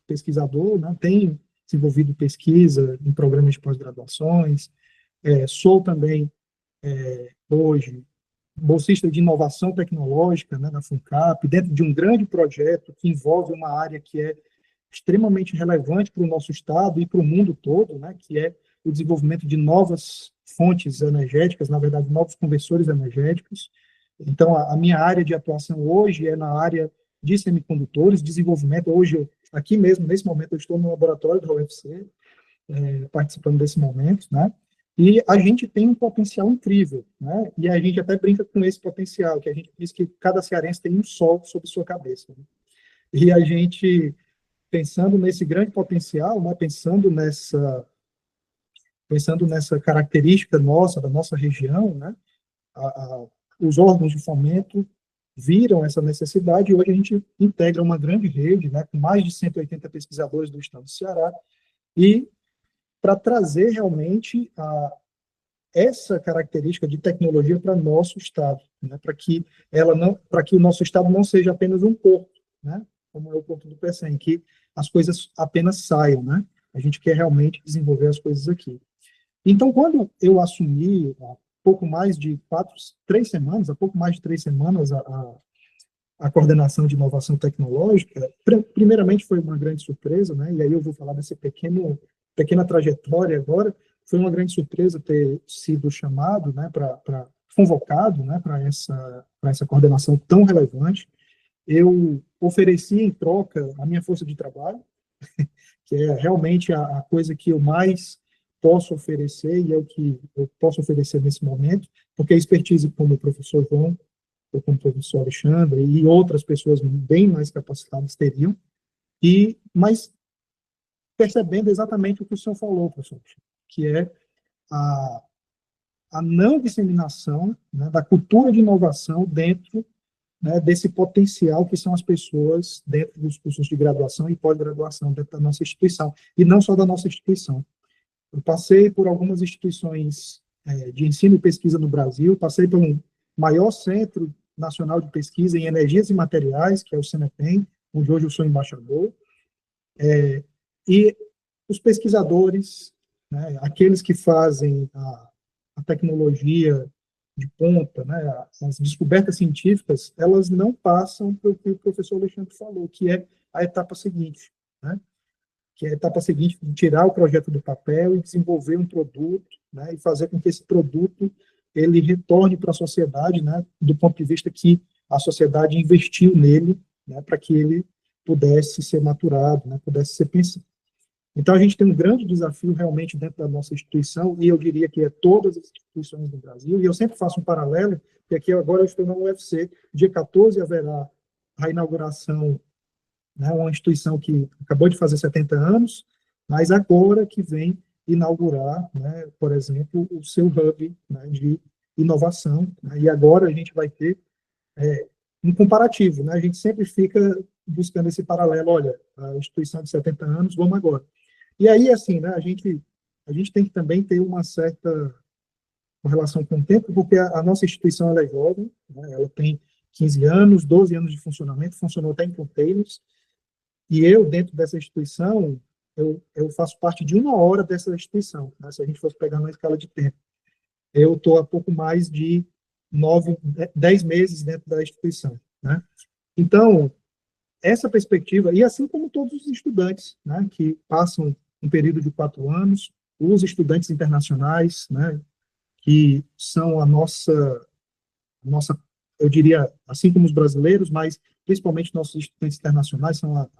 pesquisador, né, tenho desenvolvido pesquisa em programas de pós-graduações, sou também, hoje, bolsista de inovação tecnológica, né, na FUNCAP, dentro de um grande projeto que envolve uma área que é extremamente relevante para o nosso estado e para o mundo todo, né, que é o desenvolvimento de novas fontes energéticas, na verdade, novos conversores energéticos. Então, a minha área de atuação hoje é na área de semicondutores, desenvolvimento. Hoje, aqui mesmo, nesse momento, eu estou no laboratório da UFC, participando desse momento, né? E a gente tem um potencial incrível, né? E a gente até brinca com esse potencial, que a gente diz que cada cearense tem um sol sobre sua cabeça, né? E a gente pensando nesse grande potencial, né, pensando nessa característica nossa, da nossa região, né, os órgãos de fomento viram essa necessidade e hoje a gente integra uma grande rede, né, com mais de 180 pesquisadores do estado do Ceará, e para trazer realmente essa característica de tecnologia para nosso estado, né, para que o nosso estado não seja apenas um porto, né, como é o porto do Pecém, que as coisas apenas saiam, né? A gente quer realmente desenvolver as coisas aqui. Então, quando eu assumi há pouco mais de 3 semanas, a coordenação de inovação tecnológica, primeiramente foi uma grande surpresa, né? E aí eu vou falar dessa pequena trajetória agora. Foi uma grande surpresa ter sido chamado, né, convocado, né, para essa coordenação tão relevante. Eu ofereci em troca a minha força de trabalho, que é realmente a coisa que eu mais posso oferecer, e é o que eu posso oferecer nesse momento, porque a expertise como o professor João, ou como o professor Alexandre, e outras pessoas bem mais capacitadas teriam, mas percebendo exatamente o que o senhor falou, professor, que é a não disseminação, né, da cultura de inovação dentro, né, desse potencial que são as pessoas dentro dos cursos de graduação e pós-graduação dentro da nossa instituição, e não só da nossa instituição. Eu passei por algumas instituições de ensino e pesquisa no Brasil, passei pelo maior centro nacional de pesquisa em energias e materiais, que é o CENEPEM, onde hoje eu sou embaixador, e os pesquisadores, né, aqueles que fazem a tecnologia de ponta, né, as descobertas científicas, elas não passam pelo que o professor Alexandre falou, que é a etapa seguinte, né, que é a etapa seguinte de tirar o projeto do papel e desenvolver um produto, né, e fazer com que esse produto ele retorne para a sociedade, né, do ponto de vista que a sociedade investiu nele, né, para que ele pudesse ser maturado, né, pudesse ser pensado. Então, a gente tem um grande desafio realmente dentro da nossa instituição, e eu diria que é todas as instituições do Brasil, e eu sempre faço um paralelo, porque aqui agora eu estou na UFC, dia 14 haverá a inauguração, né, uma instituição que acabou de fazer 70 anos, mas agora que vem inaugurar, né, por exemplo, o seu hub, né, de inovação, né, e agora a gente vai ter um comparativo, né, a gente sempre fica buscando esse paralelo, olha, a instituição de 70 anos, vamos agora. E aí, assim, né, a gente tem que também ter uma certa relação com o tempo, porque a nossa instituição ela é jovem, né, ela tem 15 anos, 12 anos de funcionamento, funcionou até em containers, e eu, dentro dessa instituição, eu faço parte de 1 hora dessa instituição, né, se a gente fosse pegar uma escala de tempo. Eu estou há pouco mais de 10 meses dentro da instituição, né. Então, essa perspectiva, e assim como todos os estudantes, né, que passam um período de 4 anos, os estudantes internacionais, né, que são a nossa, eu diria, assim como os brasileiros, mas principalmente nossos estudantes internacionais, são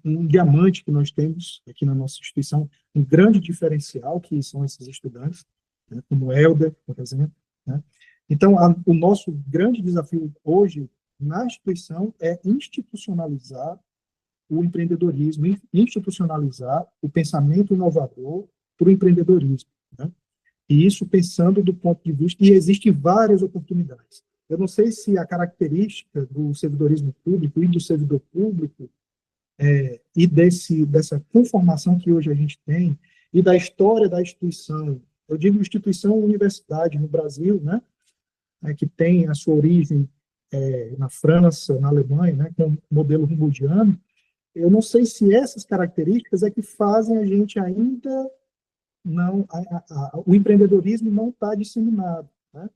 um diamante que nós temos aqui na nossa instituição, um grande diferencial que são esses estudantes, né, como o Helder, por exemplo, né. Então, o nosso grande desafio hoje na instituição é institucionalizar o empreendedorismo, institucionalizar o pensamento inovador para o empreendedorismo, né? E isso pensando do ponto de vista, e existem várias oportunidades. Eu não sei se a característica do servidorismo público e do servidor público e dessa conformação que hoje a gente tem, e da história da instituição, eu digo instituição universidade no Brasil, né, que tem a sua origem na França, na Alemanha, né, com o modelo humboldtiano, eu não sei se essas características é que fazem a gente ainda não... o empreendedorismo não está disseminado, né?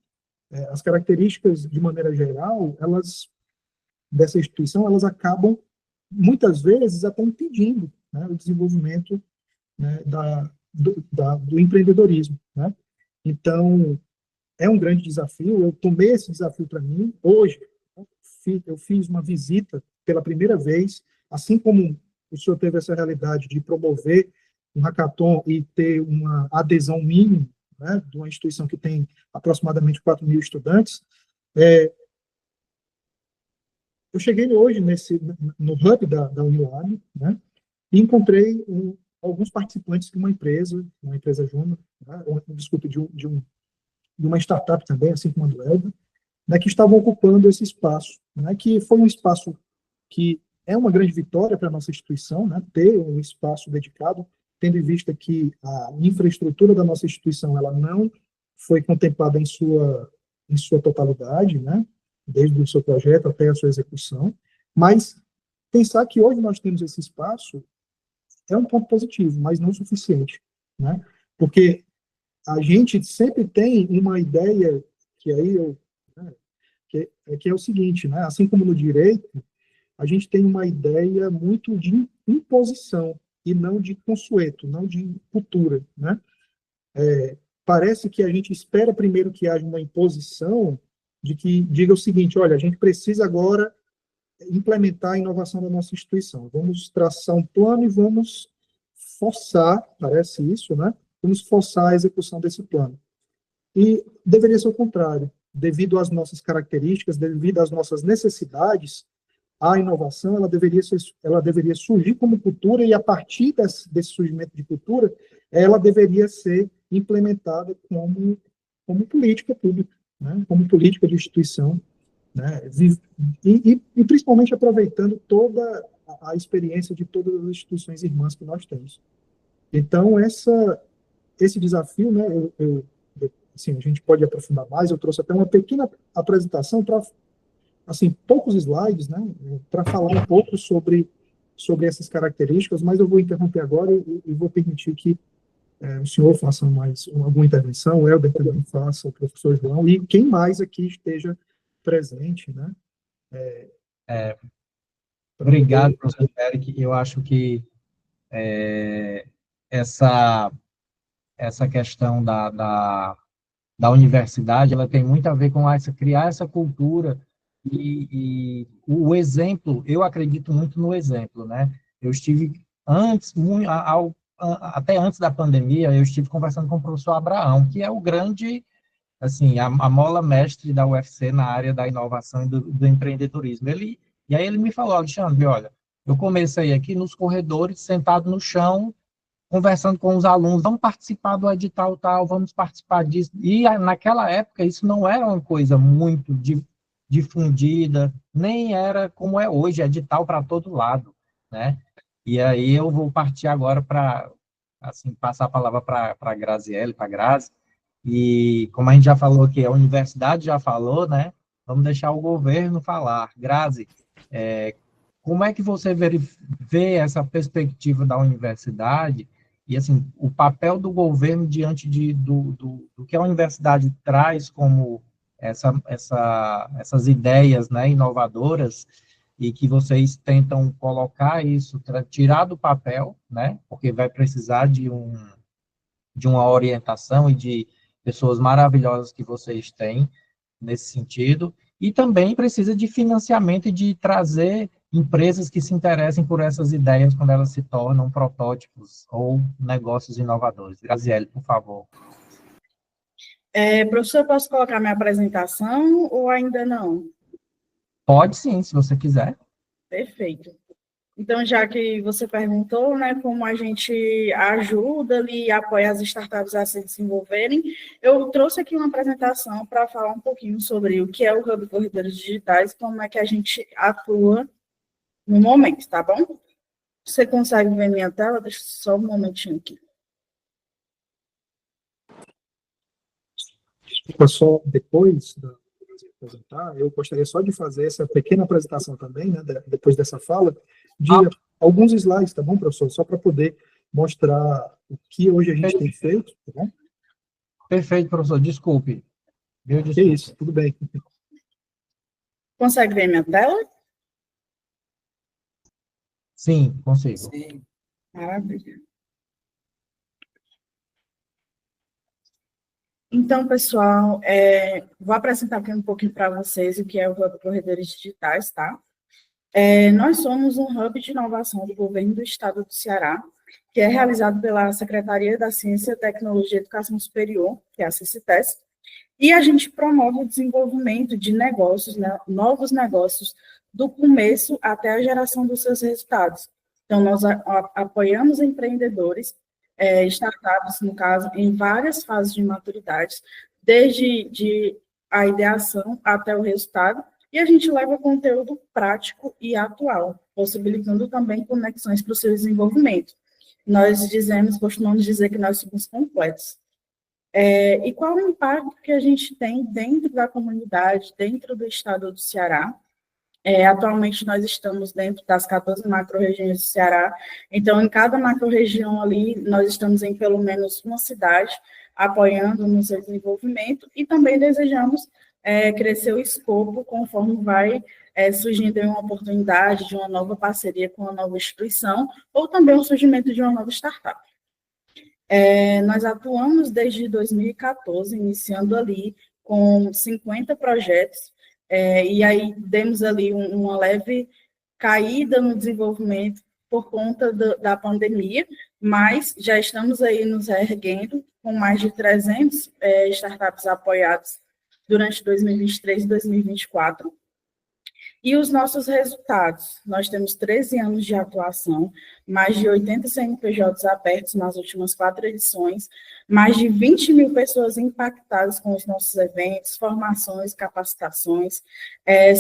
As características, de maneira geral, dessa instituição, elas acabam, muitas vezes, até impedindo, né, o desenvolvimento, né, do empreendedorismo, né? Então, é um grande desafio, eu tomei esse desafio para mim. Hoje, eu fiz uma visita pela primeira vez, assim como o senhor teve essa realidade de promover um hackathon e ter uma adesão mínima, né, de uma instituição que tem aproximadamente 4.000 estudantes. Eu cheguei hoje no hub da Unilab, né, e encontrei alguns participantes de uma empresa júnior, né, desculpe, de uma startup também, assim como a do Elber, né, que estavam ocupando esse espaço, né, que foi um espaço que é uma grande vitória para a nossa instituição, né, ter um espaço dedicado, tendo em vista que a infraestrutura da nossa instituição ela não foi contemplada em sua totalidade, né, desde o seu projeto até a sua execução, mas pensar que hoje nós temos esse espaço é um ponto positivo, mas não suficiente, né, porque a gente sempre tem uma ideia que aí né, que é o seguinte, né, assim como no direito, a gente tem uma ideia muito de imposição e não de consueto, não de cultura, né? Parece que a gente espera primeiro que haja uma imposição de que diga o seguinte, olha, a gente precisa agora implementar a inovação da nossa instituição. Vamos traçar um plano e vamos forçar, parece isso, né? Vamos forçar a execução desse plano. E deveria ser o contrário. Devido às nossas características, devido às nossas necessidades, a inovação ela deveria surgir como cultura e, a partir desse surgimento de cultura, ela deveria ser implementada como política pública, né? Como política de instituição, né? E principalmente aproveitando toda a experiência de todas as instituições irmãs que nós temos. Então, esse desafio, né, assim, a gente pode aprofundar mais, eu trouxe até uma pequena apresentação para, assim, poucos slides, né, para falar um pouco sobre essas características, mas eu vou interromper agora e vou permitir que o senhor faça mais alguma intervenção, o Elber também faça, o professor João, e quem mais aqui esteja presente, né. Obrigado, professor Eric. Eu acho que essa questão da universidade, ela tem muito a ver com criar essa cultura e o exemplo, eu acredito muito no exemplo, né? Eu estive até antes da pandemia, eu estive conversando com o professor Abraão, que é o grande, assim, a mola mestre da UFC na área da inovação e do empreendedorismo. E aí ele me falou, Alexandre, olha, eu comecei aqui nos corredores, sentado no chão, conversando com os alunos, vamos participar do edital tal, vamos participar disso. E naquela época isso não era uma coisa muito difundida, nem era como é hoje, edital para todo lado, né? E aí eu vou partir agora para, assim, passar a palavra para a Graziele, para a Grazi, e como a gente já falou aqui, a universidade já falou, né? Vamos deixar o governo falar. Grazi, como é que você vê essa perspectiva da universidade e, assim, o papel do governo diante do que a universidade traz como essas ideias, né, inovadoras, e que vocês tentam colocar isso, tirar do papel, né, porque vai precisar de uma orientação e de pessoas maravilhosas que vocês têm nesse sentido, e também precisa de financiamento e de trazer empresas que se interessem por essas ideias quando elas se tornam protótipos ou negócios inovadores. Graziele, por favor. Professor, posso colocar minha apresentação ou ainda não? Pode sim, se você quiser. Perfeito. Então, já que você perguntou, né, como a gente ajuda e apoia as startups a se desenvolverem, eu trouxe aqui uma apresentação para falar um pouquinho sobre o que é o Hub Corredores Digitais, como é que a gente atua no momento, tá bom? Você consegue ver minha tela? Deixa só um momentinho aqui. Só depois da apresentar, eu gostaria só de fazer essa pequena apresentação também, né, depois dessa fala, de alguns slides, tá bom, professor? Só para poder mostrar o que hoje a gente tem feito, tá bom? Perfeito, professor. Desculpe. Que isso, tudo bem. Consegue ver minha tela? Sim, consigo. Sim. Maravilha. Então, pessoal, vou apresentar aqui um pouquinho para vocês o que é o Hub Corredores Digitais, tá? Nós somos um hub de inovação do governo do estado do Ceará, que é realizado pela Secretaria da Ciência, Tecnologia e Educação Superior, que é a CCTES, e a gente promove o desenvolvimento de negócios, né, novos negócios, do começo até a geração dos seus resultados. Então, nós apoiamos empreendedores, startups, no caso, em várias fases de maturidade, desde a ideação até o resultado, e a gente leva conteúdo prático e atual, possibilitando também conexões para o seu desenvolvimento. Nós costumamos dizer que nós somos completos. E qual o impacto que a gente tem dentro da comunidade, dentro do estado do Ceará? Atualmente, nós estamos dentro das 14 macro-regiões do Ceará, então, em cada macro-região ali, nós estamos em pelo menos uma cidade, apoiando no seu desenvolvimento, e também desejamos crescer o escopo conforme vai surgindo uma oportunidade de uma nova parceria com uma nova instituição, ou também o surgimento de uma nova startup. Nós atuamos desde 2014, iniciando ali com 50 projetos, e aí demos ali uma leve caída no desenvolvimento por conta da pandemia, mas já estamos aí nos reerguendo com mais de 300 startups apoiadas durante 2023 e 2024. E os nossos resultados, nós temos 13 anos de atuação, mais de 80 CNPJs abertos nas últimas 4 edições, mais de 20 mil pessoas impactadas com os nossos eventos, formações, capacitações,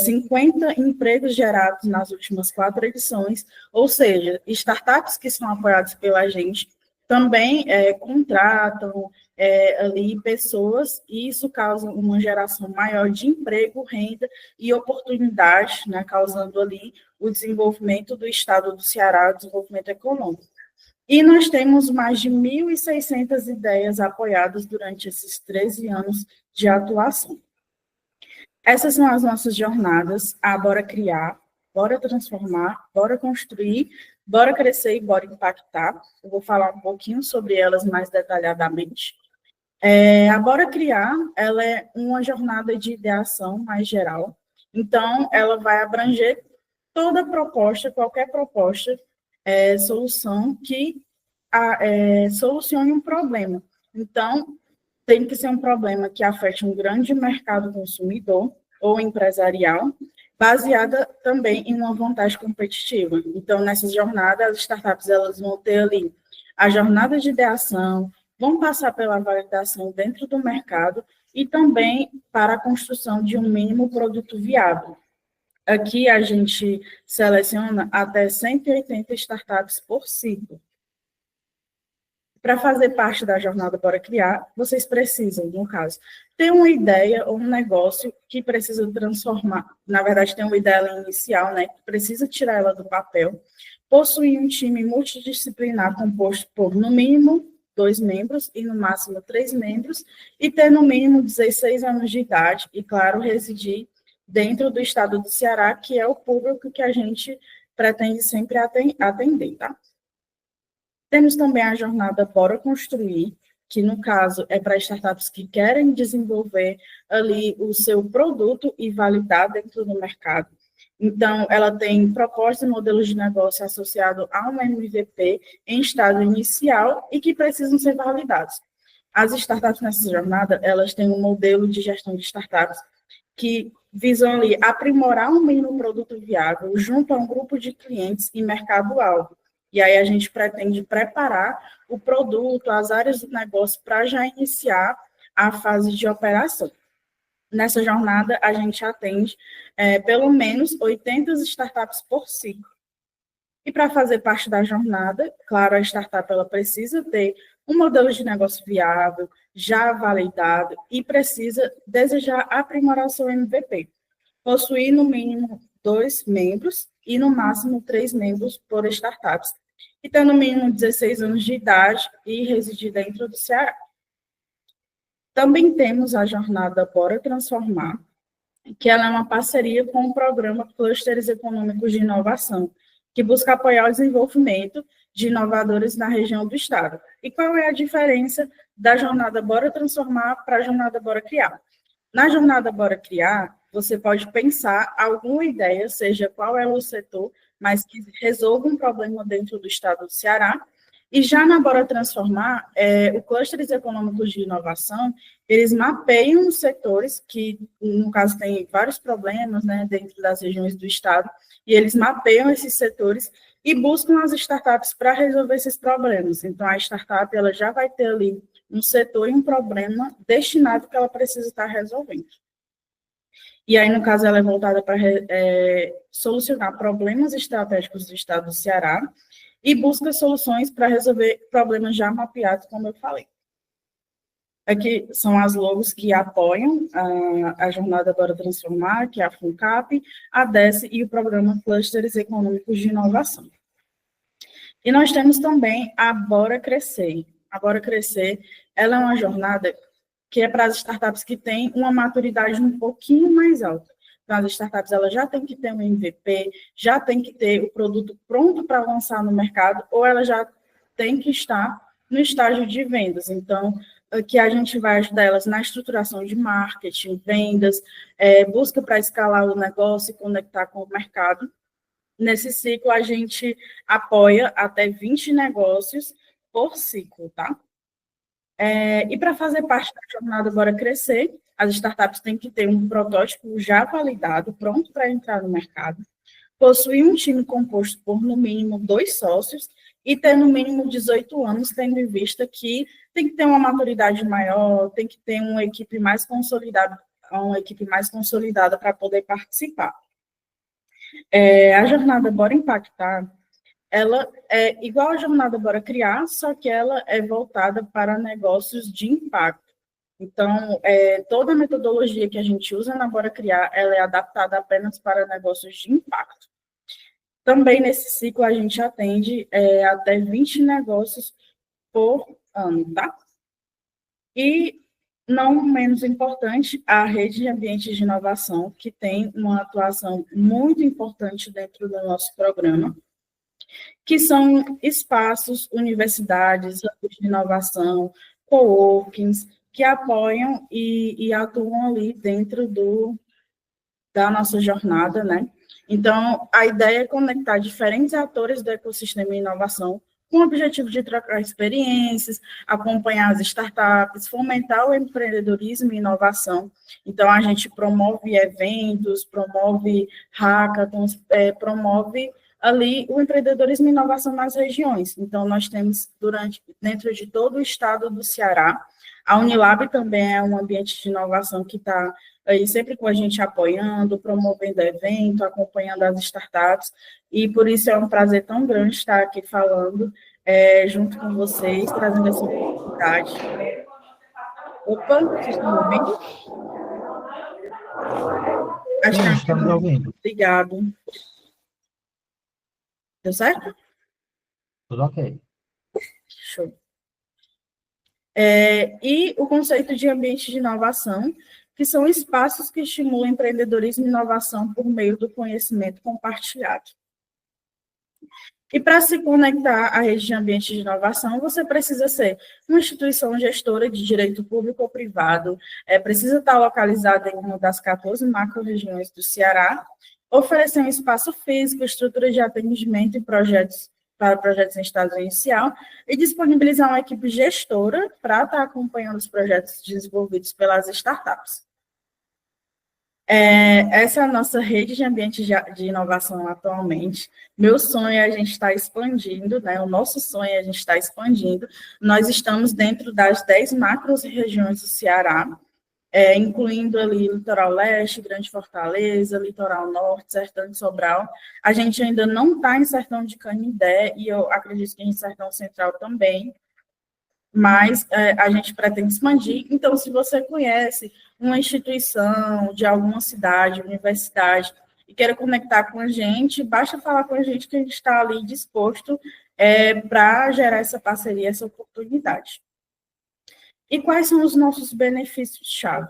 50 empregos gerados nas últimas 4 edições, ou seja, startups que são apoiadas pela gente também contratam ali pessoas, e isso causa uma geração maior de emprego, renda e oportunidade, né, causando ali o desenvolvimento do estado do Ceará, o desenvolvimento econômico. E nós temos mais de 1.600 ideias apoiadas durante esses 13 anos de atuação. Essas são as nossas jornadas, bora criar, bora transformar, bora construir, bora crescer e bora impactar. Eu vou falar um pouquinho sobre elas mais detalhadamente. A Bora Criar, ela é uma jornada de ideação mais geral. Então, ela vai abranger toda proposta, qualquer proposta, solução que solucione um problema. Então, tem que ser um problema que afete um grande mercado consumidor ou empresarial, baseada também em uma vantagem competitiva. Então, nessa jornada, as startups elas vão ter ali a jornada de ideação, vão passar pela validação dentro do mercado e também para a construção de um mínimo produto viável. Aqui a gente seleciona até 180 startups por ciclo. Para fazer parte da jornada Bora Criar, vocês precisam, no caso, ter uma ideia ou um negócio que precisa transformar, na verdade tem uma ideia inicial, né, que precisa tirar ela do papel, possuir um time multidisciplinar composto por, no mínimo, 2 membros e, no máximo, 3 membros, e ter, no mínimo, 16 anos de idade e, claro, residir dentro do estado do Ceará, que é o público que a gente pretende sempre atender, tá? Temos também a jornada Bora Construir, que, no caso, é para startups que querem desenvolver ali o seu produto e validar dentro do mercado. Então, ela tem propostas e modelos de negócio associados a um MVP em estado inicial e que precisam ser validados. As startups nessa jornada, elas têm um modelo de gestão de startups que visam ali aprimorar um mínimo produto viável junto a um grupo de clientes e mercado-alvo. E aí a gente pretende preparar o produto, as áreas do negócio para já iniciar a fase de operação. Nessa jornada, a gente atende pelo menos 80 startups por ciclo. E para fazer parte da jornada, claro, a startup ela precisa ter um modelo de negócio viável, já validado, e precisa desejar aprimorar o seu MVP. Possuir, no mínimo, 2 membros e, no máximo, 3 membros por startups. E ter, no mínimo, 16 anos de idade e residir dentro do Ceará. Também temos a jornada Bora Transformar, que ela é uma parceria com o programa Clusters Econômicos de Inovação, que busca apoiar o desenvolvimento de inovadores na região do estado. E qual é a diferença da jornada Bora Transformar para a jornada Bora Criar? Na jornada Bora Criar, você pode pensar alguma ideia, seja qual é o setor, mas que resolva um problema dentro do estado do Ceará, E já na Bora Transformar, o Clusters Econômicos de Inovação, eles mapeiam os setores que, no caso, tem vários problemas, né, dentro das regiões do estado, e eles mapeiam esses setores e buscam as startups para resolver esses problemas. Então, a startup ela já vai ter ali um setor e um problema destinado que ela precisa estar resolvendo. E aí, no caso, ela é voltada para solucionar problemas estratégicos do estado do Ceará e busca soluções para resolver problemas já mapeados, como eu falei. Aqui são as logos que apoiam a jornada Bora Transformar, que é a FUNCAP, a DESE e o programa Clusters Econômicos de Inovação. E nós temos também a Bora Crescer. A Bora Crescer, ela é uma jornada que é para as startups que têm uma maturidade um pouquinho mais alta. Então, as startups elas já têm que ter um MVP, já tem que ter o produto pronto para lançar no mercado, ou ela já tem que estar no estágio de vendas. Então, que a gente vai ajudar elas na estruturação de marketing, vendas, busca para escalar o negócio e conectar com o mercado. Nesse ciclo, a gente apoia até 20 negócios por ciclo, tá? E para fazer parte da jornada Bora Crescer, as startups têm que ter um protótipo já validado, pronto para entrar no mercado, possuir um time composto por, no mínimo, 2 sócios e ter, no mínimo, 18 anos, tendo em vista que tem que ter uma maturidade maior, tem que ter uma equipe mais consolidada para poder participar. A jornada Bora Impactar, ela é igual à jornada Bora Criar, só que ela é voltada para negócios de impacto. Então, toda a metodologia que a gente usa na Bora Criar, ela é adaptada apenas para negócios de impacto. Também nesse ciclo a gente atende até 20 negócios por ano, tá? E, não menos importante, a rede de ambientes de inovação, que tem uma atuação muito importante dentro do nosso programa, que são espaços, universidades, hubs de inovação, coworkings, que apoiam e atuam ali dentro da nossa jornada, né? Então, a ideia é conectar diferentes atores do ecossistema de inovação com o objetivo de trocar experiências, acompanhar as startups, fomentar o empreendedorismo e inovação. Então, a gente promove eventos, promove hackathons, promove ali o empreendedorismo e inovação nas regiões. Então, nós temos, dentro de todo o estado do Ceará, a Unilab também é um ambiente de inovação que está aí sempre com a gente apoiando, promovendo evento, acompanhando as startups, e por isso é um prazer tão grande estar aqui falando junto com vocês, trazendo essa oportunidade. Opa, vocês estão me ouvindo? Acho que estamos ouvindo. Obrigado. Deu certo? Tudo ok. Show. E o conceito de ambiente de inovação, que são espaços que estimulam empreendedorismo e inovação por meio do conhecimento compartilhado. E para se conectar à rede de ambiente de inovação, você precisa ser uma instituição gestora de direito público ou privado, precisa estar localizada em uma das 14 macro-regiões do Ceará, oferecer um espaço físico, estrutura de atendimento e projetos para projetos em estado inicial, e disponibilizar uma equipe gestora para estar acompanhando os projetos desenvolvidos pelas startups. Essa é a nossa rede de ambiente de inovação atualmente. Meu sonho é a gente estar expandindo, né? O nosso sonho é a gente estar expandindo. Nós estamos dentro das 10 macro-regiões do Ceará, incluindo ali Litoral Leste, Grande Fortaleza, Litoral Norte, Sertão de Sobral. A gente ainda não está em Sertão de Canindé, e eu acredito que em Sertão Central também, mas a gente pretende expandir. Então, se você conhece uma instituição de alguma cidade, universidade, e queira conectar com a gente, basta falar com a gente que a gente está ali disposto para gerar essa parceria, essa oportunidade. E quais são os nossos benefícios-chave?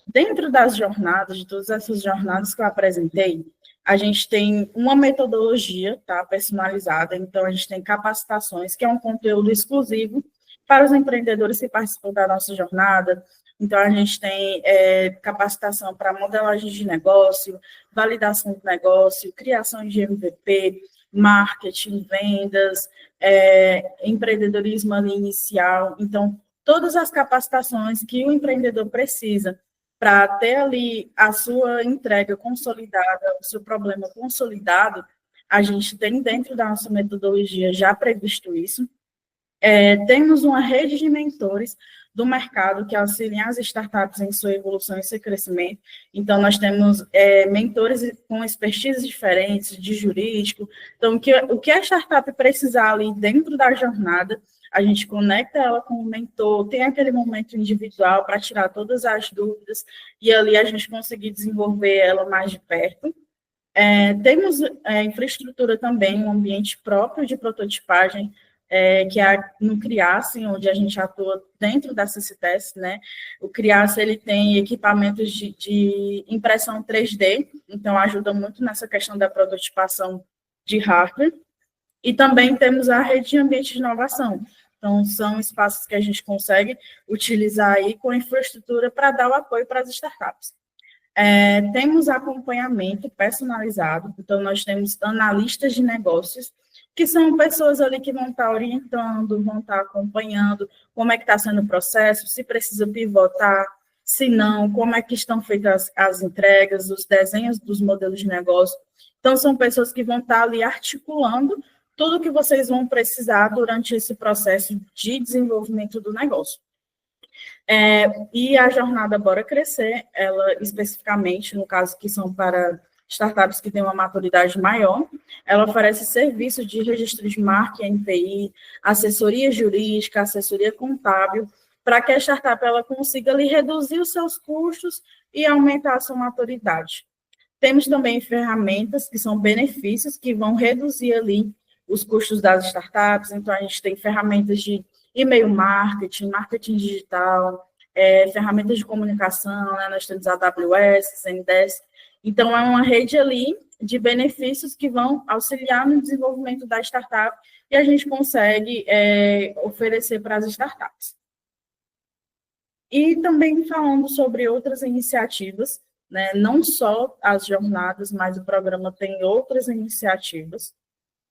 Dentro das jornadas, de todas essas jornadas que eu apresentei, a gente tem uma metodologia, tá, personalizada. Então, a gente tem capacitações, que é um conteúdo exclusivo para os empreendedores que participam da nossa jornada. Então, a gente tem capacitação para modelagem de negócio, validação de negócio, criação de MVP, marketing, vendas, empreendedorismo ali inicial. Então, todas as capacitações que o empreendedor precisa para ter ali a sua entrega consolidada, o seu problema consolidado, a gente tem dentro da nossa metodologia já previsto isso. Temos uma rede de mentores do mercado que auxiliam as startups em sua evolução e seu crescimento. Então, nós temos mentores com expertises diferentes, de jurídico. Então, o que a startup precisar ali dentro da jornada, a gente conecta ela com o mentor, tem aquele momento individual para tirar todas as dúvidas, e ali a gente conseguir desenvolver ela mais de perto. Temos infraestrutura também, um ambiente próprio de prototipagem, que é no CRIAS, onde a gente atua dentro da CCTES, né? O CRIAS, ele tem equipamentos de impressão 3D, então ajuda muito nessa questão da prototipação de hardware. E também temos a rede de ambiente de inovação. Então, são espaços que a gente consegue utilizar aí com infraestrutura para dar o apoio para as startups. Temos acompanhamento personalizado, então nós temos analistas de negócios, que são pessoas ali que vão estar orientando, vão estar acompanhando como é que está sendo o processo, se precisa pivotar, se não, como é que estão feitas as entregas, os desenhos dos modelos de negócio. Então, são pessoas que vão estar ali articulando tudo que vocês vão precisar durante esse processo de desenvolvimento do negócio. E a jornada Bora Crescer, ela especificamente, no caso que são para startups que têm uma maturidade maior, ela oferece serviços de registro de marca, NPI, assessoria jurídica, assessoria contábil, para que a startup ela consiga ali reduzir os seus custos e aumentar a sua maturidade. Temos também ferramentas que são benefícios que vão reduzir ali os custos das startups, então a gente tem ferramentas de e-mail marketing, marketing digital, ferramentas de comunicação, né? Nós temos a AWS, Zendesk. Então, é uma rede ali de benefícios que vão auxiliar no desenvolvimento da startup e a gente consegue oferecer para as startups. E também falando sobre outras iniciativas, né? Não só as jornadas, mas o programa tem outras iniciativas.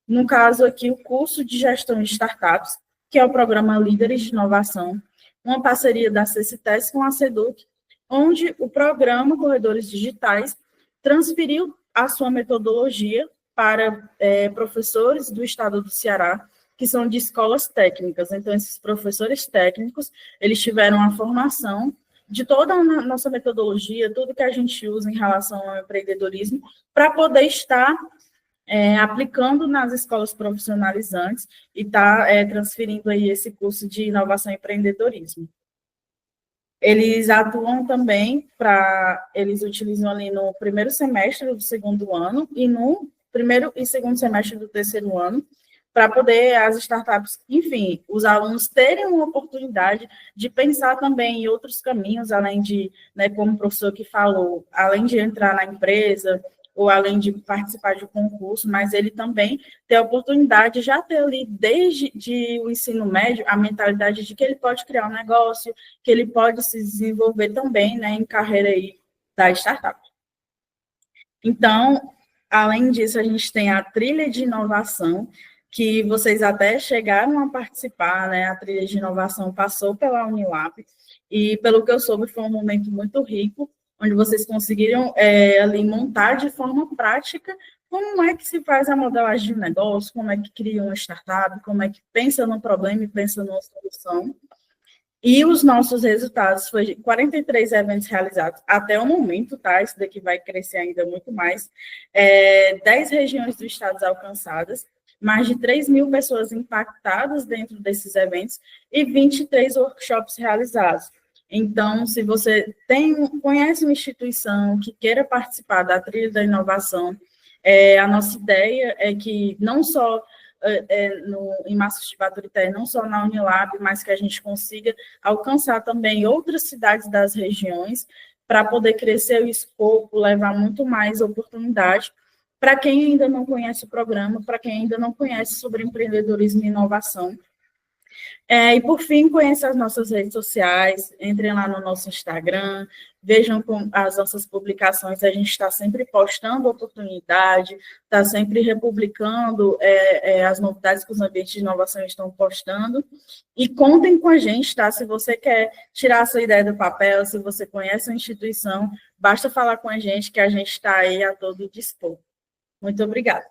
No caso aqui, o curso de gestão de startups, que é o programa Líderes de Inovação, uma parceria da CCTES com a SEDUC, onde o programa Corredores Digitais transferiu a sua metodologia para professores do estado do Ceará, que são de escolas técnicas. Então, esses professores técnicos, eles tiveram a formação de toda a nossa metodologia, tudo que a gente usa em relação ao empreendedorismo, para poder estar aplicando nas escolas profissionalizantes e está transferindo aí esse curso de inovação e empreendedorismo. Eles atuam também eles utilizam ali no primeiro semestre do segundo ano e no primeiro e segundo semestre do terceiro ano, para poder as startups, enfim, os alunos terem uma oportunidade de pensar também em outros caminhos, além de, né, como o professor que falou, além de entrar na empresa, ou além de participar de um concurso, mas ele também tem a oportunidade de já ter ali, desde o ensino médio, a mentalidade de que ele pode criar um negócio, que ele pode se desenvolver também, né, em carreira aí da startup. Então, além disso, a gente tem a trilha de inovação, que vocês até chegaram a participar, né, a trilha de inovação passou pela Unilab, e pelo que eu soube, foi um momento muito rico, onde vocês conseguiram ali montar de forma prática como é que se faz a modelagem de um negócio, como é que cria uma startup, como é que pensa no problema e pensa numa solução. E os nossos resultados foi 43 eventos realizados até o momento, tá? Isso daqui vai crescer ainda muito mais. 10 regiões do estado alcançadas, mais de 3.000 pessoas impactadas dentro desses eventos e 23 workshops realizados. Então, se você conhece uma instituição que queira participar da trilha da inovação, a nossa ideia é que não só em Massas de Baturité, não só na Unilab, mas que a gente consiga alcançar também outras cidades das regiões para poder crescer o escopo, levar muito mais oportunidade para quem ainda não conhece o programa, para quem ainda não conhece sobre empreendedorismo e inovação. E, por fim, conheçam as nossas redes sociais, entrem lá no nosso Instagram, vejam as nossas publicações, a gente está sempre postando oportunidade, está sempre republicando as novidades que os ambientes de inovação estão postando, e contem com a gente, tá? Se você quer tirar a sua ideia do papel, se você conhece a instituição, basta falar com a gente, que a gente está aí a todo dispor. Muito obrigada.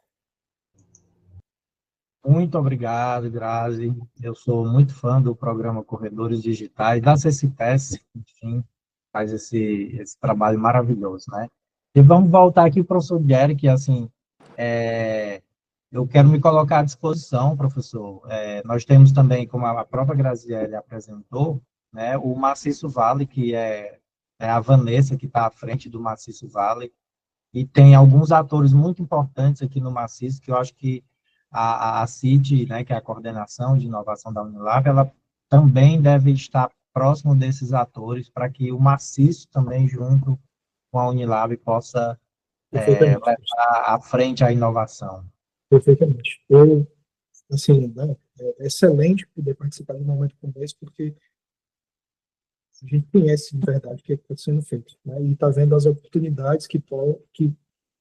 Muito obrigado, Grazi. Eu sou muito fã do programa Corredores Digitais, da CCPES, enfim, faz esse trabalho maravilhoso, né? E vamos voltar aqui, professor Jerry, que, assim, eu quero me colocar à disposição, professor. Nós temos também, como a própria Graziele apresentou, né, o Maciço Vale, que é a Vanessa, que está à frente do Maciço Vale, e tem alguns atores muito importantes aqui no Maciço, que eu acho que a CID, né, que é a Coordenação de Inovação da Unilab, ela também deve estar próximo desses atores, para que o Maciço também, junto com a Unilab, possa levar à frente a inovação. Perfeitamente. Eu, assim, né, é excelente poder participar de um momento como esse, porque a gente conhece de verdade o que está sendo feito, né, e está vendo as oportunidades que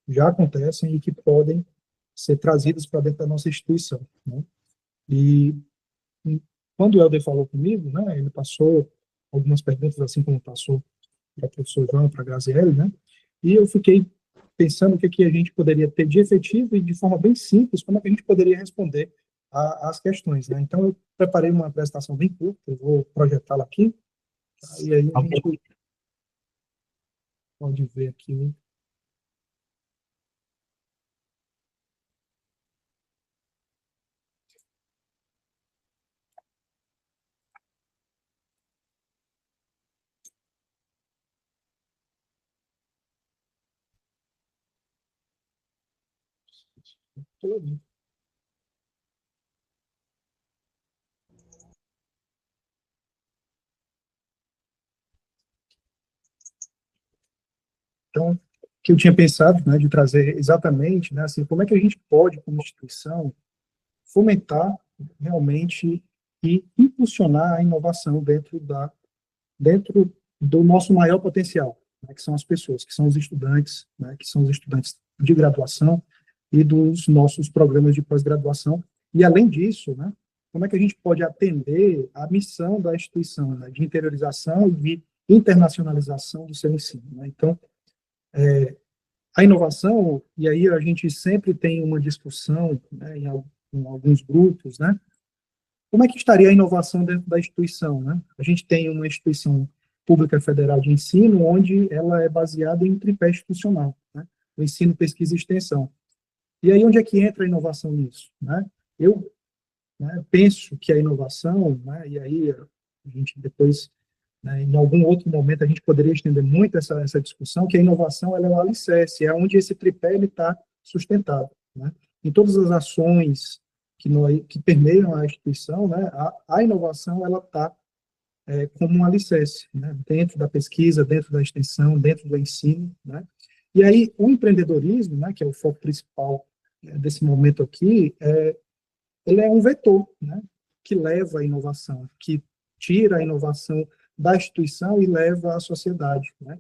já acontecem e que podem ser trazidas para dentro da nossa instituição, né? E quando o Helder falou comigo, né, ele passou algumas perguntas, assim como passou para o professor João, para a Graziele, né, e eu fiquei pensando o que a gente poderia ter de efetivo e de forma bem simples, como é que a gente poderia responder às questões, né? Então, eu preparei uma apresentação bem curta, eu vou projetá-la aqui, tá? E aí a gente pode ver aqui. Então, o que eu tinha pensado, né, de trazer exatamente, né, assim, como é que a gente pode, como instituição, fomentar realmente e impulsionar a inovação dentro do nosso maior potencial, né, que são as pessoas, que são os estudantes, né, que são os estudantes de graduação e dos nossos programas de pós-graduação. E, além disso, né, como é que a gente pode atender a missão da instituição, né, de interiorização e de internacionalização do seu ensino, né? Então, a inovação, e aí a gente sempre tem uma discussão, né, em alguns grupos, né, como é que estaria a inovação dentro da instituição, né? A gente tem uma instituição pública federal de ensino, onde ela é baseada em tripé institucional, né, o ensino, pesquisa e extensão. E aí, onde é que entra a inovação nisso, né? Eu, né, penso que a inovação, né, e aí a gente depois, né, em algum outro momento, a gente poderia estender muito essa discussão, que a inovação ela é um alicerce, é onde esse tripé está sustentado, né? Em todas as ações que permeiam a instituição, né, a inovação ela está como um alicerce, né, dentro da pesquisa, dentro da extensão, dentro do ensino, né? E aí o empreendedorismo, né, que é o foco principal desse momento aqui, ele é um vetor, né, que leva a inovação, que tira a inovação da instituição e leva à sociedade, né?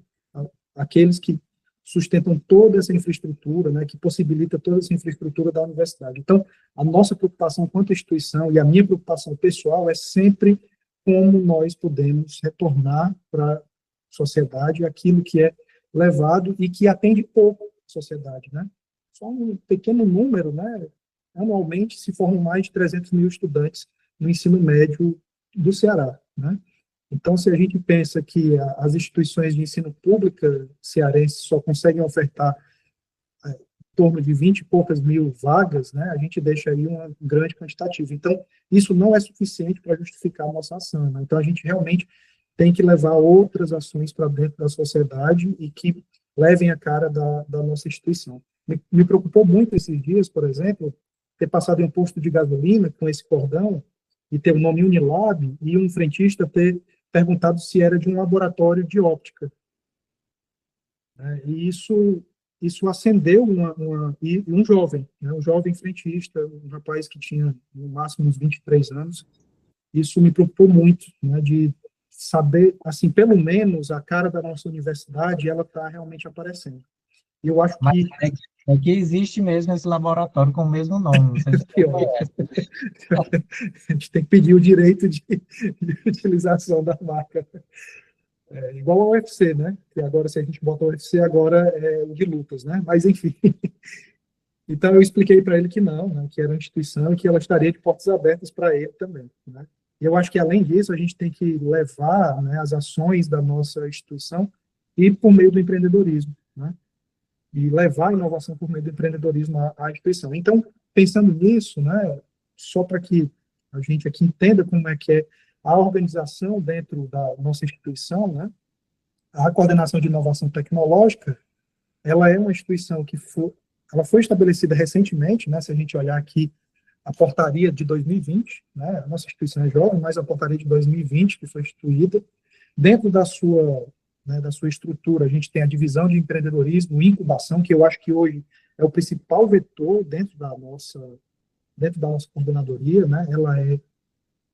Aqueles que sustentam toda essa infraestrutura, né, que possibilita toda essa infraestrutura da universidade. Então, a nossa preocupação quanto instituição e a minha preocupação pessoal é sempre como nós podemos retornar para a sociedade aquilo que é levado e que atende pouco a sociedade, né? Só um pequeno número, né? Anualmente se formam mais de 300 mil estudantes no ensino médio do Ceará, né? Então, se a gente pensa que as instituições de ensino pública cearense só conseguem ofertar em torno de 20 e poucas mil vagas, né, a gente deixa aí uma grande quantitativa. Então, isso não é suficiente para justificar a nossa ação, né? Então, a gente realmente tem que levar outras ações para dentro da sociedade e que levem a cara da nossa instituição. Me preocupou muito esses dias, por exemplo, ter passado em um posto de gasolina com esse cordão e ter o nome Unilab e um frentista ter perguntado se era de um laboratório de óptica. E isso acendeu um jovem, né, um jovem frentista, um rapaz que tinha no máximo uns 23 anos, isso me preocupou muito, né, de saber, assim, pelo menos a cara da nossa universidade, ela está realmente aparecendo. E eu acho Mas que é que existe mesmo esse laboratório com o mesmo nome, não sei se você pior, conhece. a gente tem que pedir o direito de utilização da marca. É igual ao UFC, né? Que agora, se a gente bota o UFC, agora é o de lutas, né? Mas, enfim. Então, eu expliquei para ele que não, né? Que era uma instituição e que ela estaria de portas abertas para ele também, né? E eu acho que, além disso, a gente tem que levar, né, as ações da nossa instituição e por meio do empreendedorismo, né? E levar a inovação por meio do empreendedorismo à instituição. Então, pensando nisso, né, só para que a gente aqui entenda como é que é a organização dentro da nossa instituição, né, a coordenação de inovação tecnológica, ela é uma instituição ela foi estabelecida recentemente, né, se a gente olhar aqui a portaria de 2020, né, a nossa instituição é jovem, mas a portaria de 2020 que foi instituída, dentro da sua estrutura, a gente tem a divisão de empreendedorismo e incubação, que eu acho que hoje é o principal vetor dentro da nossa coordenadoria, né? Ela é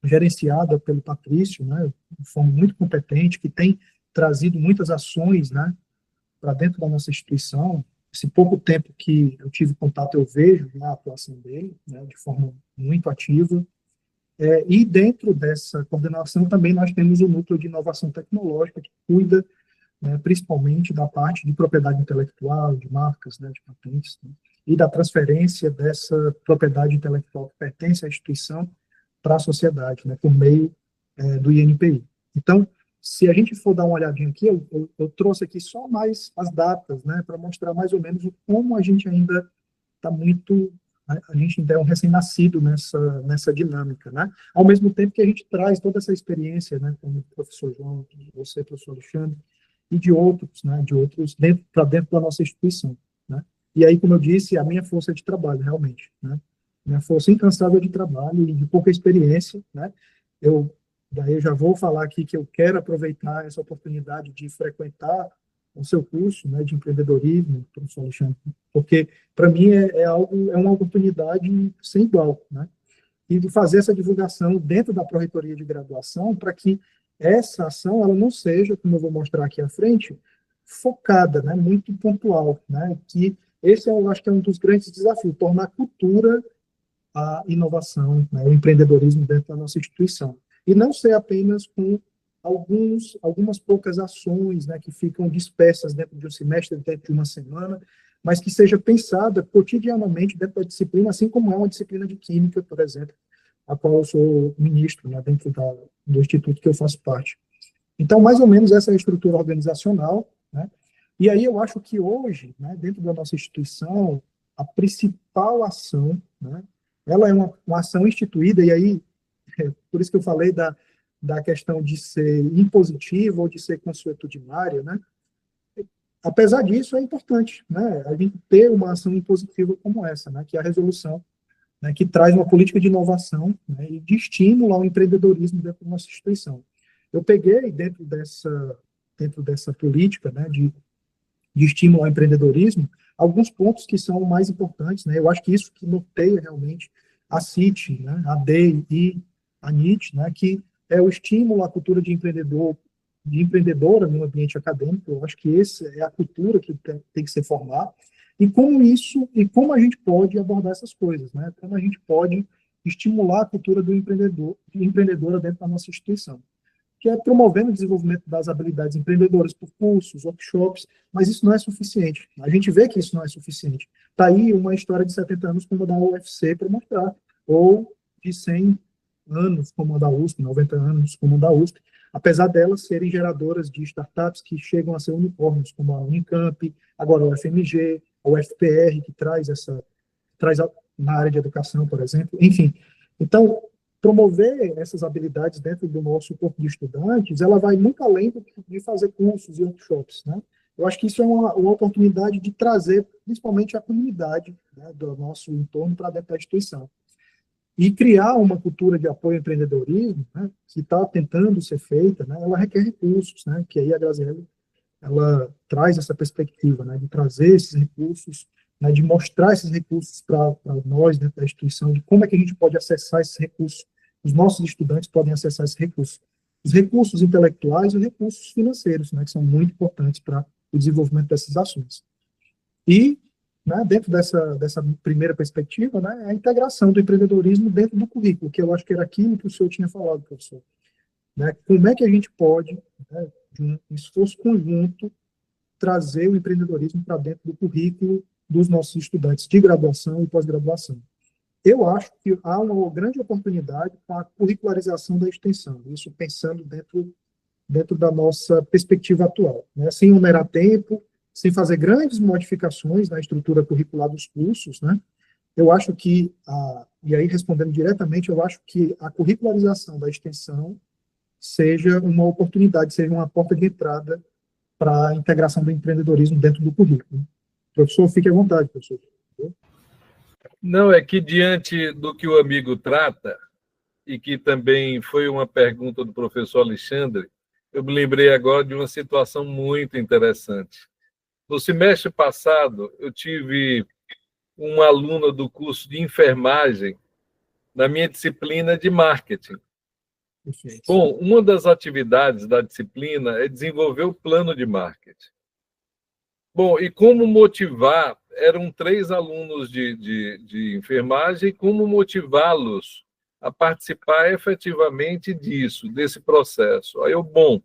gerenciada pelo Patrício, né? De forma muito competente, que tem trazido muitas ações, né, para dentro da nossa instituição. Esse pouco tempo que eu tive contato, eu vejo, né, a atuação dele, né, de forma muito ativa. E dentro dessa coordenação também nós temos o núcleo de inovação tecnológica, que cuida, né, principalmente da parte de propriedade intelectual, de marcas, né, de patentes, né, e da transferência dessa propriedade intelectual que pertence à instituição para a sociedade, né, por meio do INPI. Então, se a gente for dar uma olhadinha aqui, eu trouxe aqui só mais as datas, né, para mostrar mais ou menos como a gente ainda está muito, a gente ainda é um recém-nascido nessa dinâmica, né, ao mesmo tempo que a gente traz toda essa experiência, né, como o professor João, você, professor Alexandre, e de outros, né, para dentro da nossa instituição, né. E aí, como eu disse, a minha força de trabalho, realmente, né, minha força incansável de trabalho e de pouca experiência, né, daí eu já vou falar aqui que eu quero aproveitar essa oportunidade de frequentar o seu curso, né, de empreendedorismo, professor Alexandre, porque para mim é uma oportunidade sem igual, né, e de fazer essa divulgação dentro da pró-reitoria de graduação para que essa ação ela não seja, como eu vou mostrar aqui à frente, focada, né, muito pontual, né, que esse eu acho que é um dos grandes desafios, tornar cultura a inovação, né, o empreendedorismo dentro da nossa instituição. E não ser apenas com algumas poucas ações, né, que ficam dispersas dentro de um semestre, dentro de uma semana, mas que seja pensada cotidianamente dentro da disciplina, assim como é uma disciplina de química, por exemplo, a qual eu sou ministro, né, dentro do instituto que eu faço parte. Então, mais ou menos essa é a estrutura organizacional, né, e aí eu acho que hoje, né, dentro da nossa instituição, a principal ação, né, ela é uma ação instituída, e aí, por isso que eu falei da questão de ser impositiva ou de ser consuetudinária, né? Apesar disso, é importante, né, a gente ter uma ação impositiva como essa, né, que é a resolução, né, que traz uma política de inovação, né, e de estímulo ao empreendedorismo dentro da nossa instituição. Eu peguei dentro dessa política, né, de estímulo ao empreendedorismo, alguns pontos que são mais importantes, né, eu acho que isso que norteia realmente a CIT, né, a DEI e a NIT, né, que é o estímulo à cultura de empreendedora no ambiente acadêmico. Eu acho que essa é a cultura que tem que ser formada, e como a gente pode abordar essas coisas, né, como a gente pode estimular a cultura do empreendedora dentro da nossa instituição, que é promovendo o desenvolvimento das habilidades empreendedoras por cursos, workshops, mas isso não é suficiente. A gente vê que isso não é suficiente. Está aí uma história de 70 anos como a da UFC para mostrar, ou de 100 anos como a da USP, 90 anos como a da USP, apesar delas serem geradoras de startups que chegam a ser unicórnios, como a Unicamp, agora o FMG, a UFPR, que traz na área de educação, por exemplo, enfim. Então, promover essas habilidades dentro do nosso corpo de estudantes, ela vai muito além de fazer cursos e workshops, né? Eu acho que isso é uma oportunidade de trazer, principalmente, a comunidade, né, do nosso entorno para dentro da instituição. E criar uma cultura de apoio ao empreendedorismo, né, que está tentando ser feita, né, ela requer recursos, né, que aí a Graziele, ela traz essa perspectiva, né, de trazer esses recursos, né, de mostrar esses recursos para nós dentro da instituição, de como é que a gente pode acessar esses recursos os nossos estudantes podem acessar esses recursos. Os recursos intelectuais e os recursos financeiros, né, que são muito importantes para o desenvolvimento dessas ações. E, né, dentro dessa primeira perspectiva, né, a integração do empreendedorismo dentro do currículo, que eu acho que era aquilo que o senhor tinha falado, professor. Né, como é que a gente pode, né, de um esforço conjunto, trazer o empreendedorismo para dentro do currículo dos nossos estudantes de graduação e pós-graduação? Eu acho que há uma grande oportunidade para a curricularização da extensão, isso pensando dentro da nossa perspectiva atual, né? Sem onerar tempo, sem fazer grandes modificações na estrutura curricular dos cursos, né? Eu acho que, e aí respondendo diretamente, eu acho que a curricularização da extensão seja uma oportunidade, seja uma porta de entrada para a integração do empreendedorismo dentro do currículo. Professor, fique à vontade, professor. Não, é que diante do que o amigo trata, e que também foi uma pergunta do professor Alexandre, eu me lembrei agora de uma situação muito interessante. No semestre passado, eu tive uma aluna do curso de enfermagem na minha disciplina de marketing. Perfeito. Bom, uma das atividades da disciplina é desenvolver o plano de marketing. Bom, e como motivar? Eram 3 alunos de enfermagem, como motivá-los a participar efetivamente disso, desse processo? Aí bom,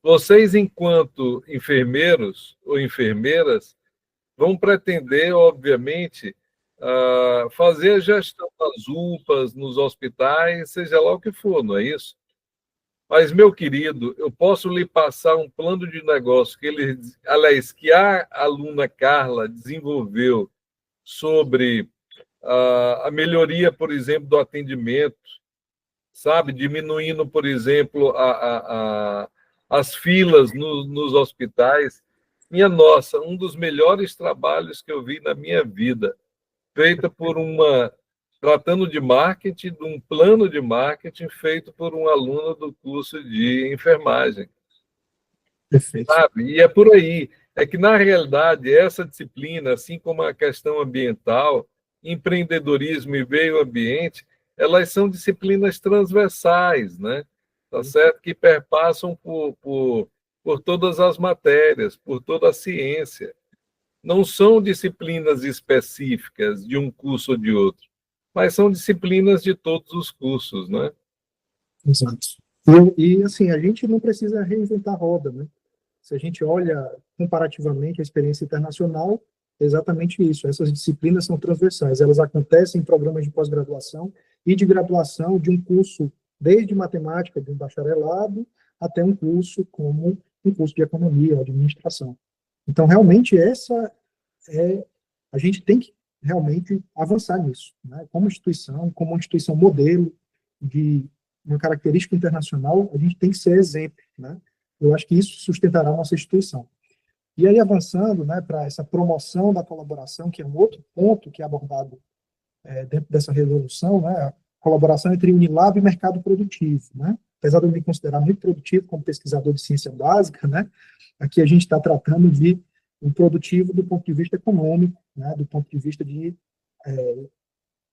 vocês, enquanto enfermeiros ou enfermeiras, vão pretender, obviamente, fazer a gestão das UPAs, nos hospitais, seja lá o que for, não é isso? Mas, meu querido, eu posso lhe passar um plano de negócio que a aluna Carla desenvolveu sobre a melhoria, por exemplo, do atendimento, sabe? Diminuindo, por exemplo, as filas nos hospitais. Minha nossa, um dos melhores trabalhos que eu vi na minha vida, feita por tratando de marketing, de um plano de marketing feito por um aluno do curso de enfermagem. Perfeito. Sabe? E é por aí. É que, na realidade, essa disciplina, assim como a questão ambiental, empreendedorismo e meio ambiente, elas são disciplinas transversais, né? Tá certo? Que perpassam por todas as matérias, por toda a ciência. Não são disciplinas específicas de um curso ou de outro, mas são disciplinas de todos os cursos, né? Exato. E assim, a gente não precisa reinventar a roda, né? Se a gente olha comparativamente a experiência internacional, é exatamente isso. Essas disciplinas são transversais, elas acontecem em programas de pós-graduação e de graduação de um curso, desde matemática, de um bacharelado, até um curso como um curso de economia, administração. Então, realmente, a gente tem que realmente avançar nisso, né? Como uma instituição modelo de uma característica internacional, a gente tem que ser exemplo, né? Eu acho que isso sustentará a nossa instituição. E aí, avançando, né, para essa promoção da colaboração, que é um outro ponto que é abordado dentro dessa resolução, né, a colaboração entre Unilab e mercado produtivo, né? Apesar de eu me considerar muito produtivo como pesquisador de ciência básica, né, aqui a gente está tratando de um produtivo do ponto de vista econômico, né, do ponto de vista de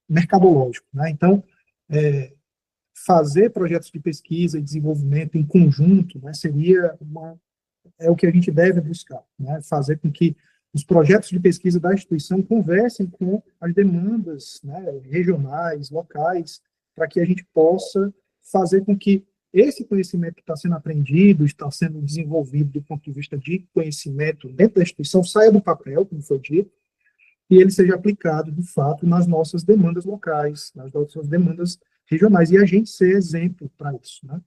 mercadológico, né? Então, fazer projetos de pesquisa e desenvolvimento em conjunto, né, é o que a gente deve buscar, né? Fazer com que os projetos de pesquisa da instituição conversem com as demandas, né, regionais, locais, para que a gente possa fazer com que esse conhecimento que está sendo aprendido, está sendo desenvolvido do ponto de vista de conhecimento dentro da instituição, saia do papel, como foi dito, e ele seja aplicado, de fato, nas nossas demandas locais, nas nossas demandas regionais, e a gente ser exemplo para isso, né?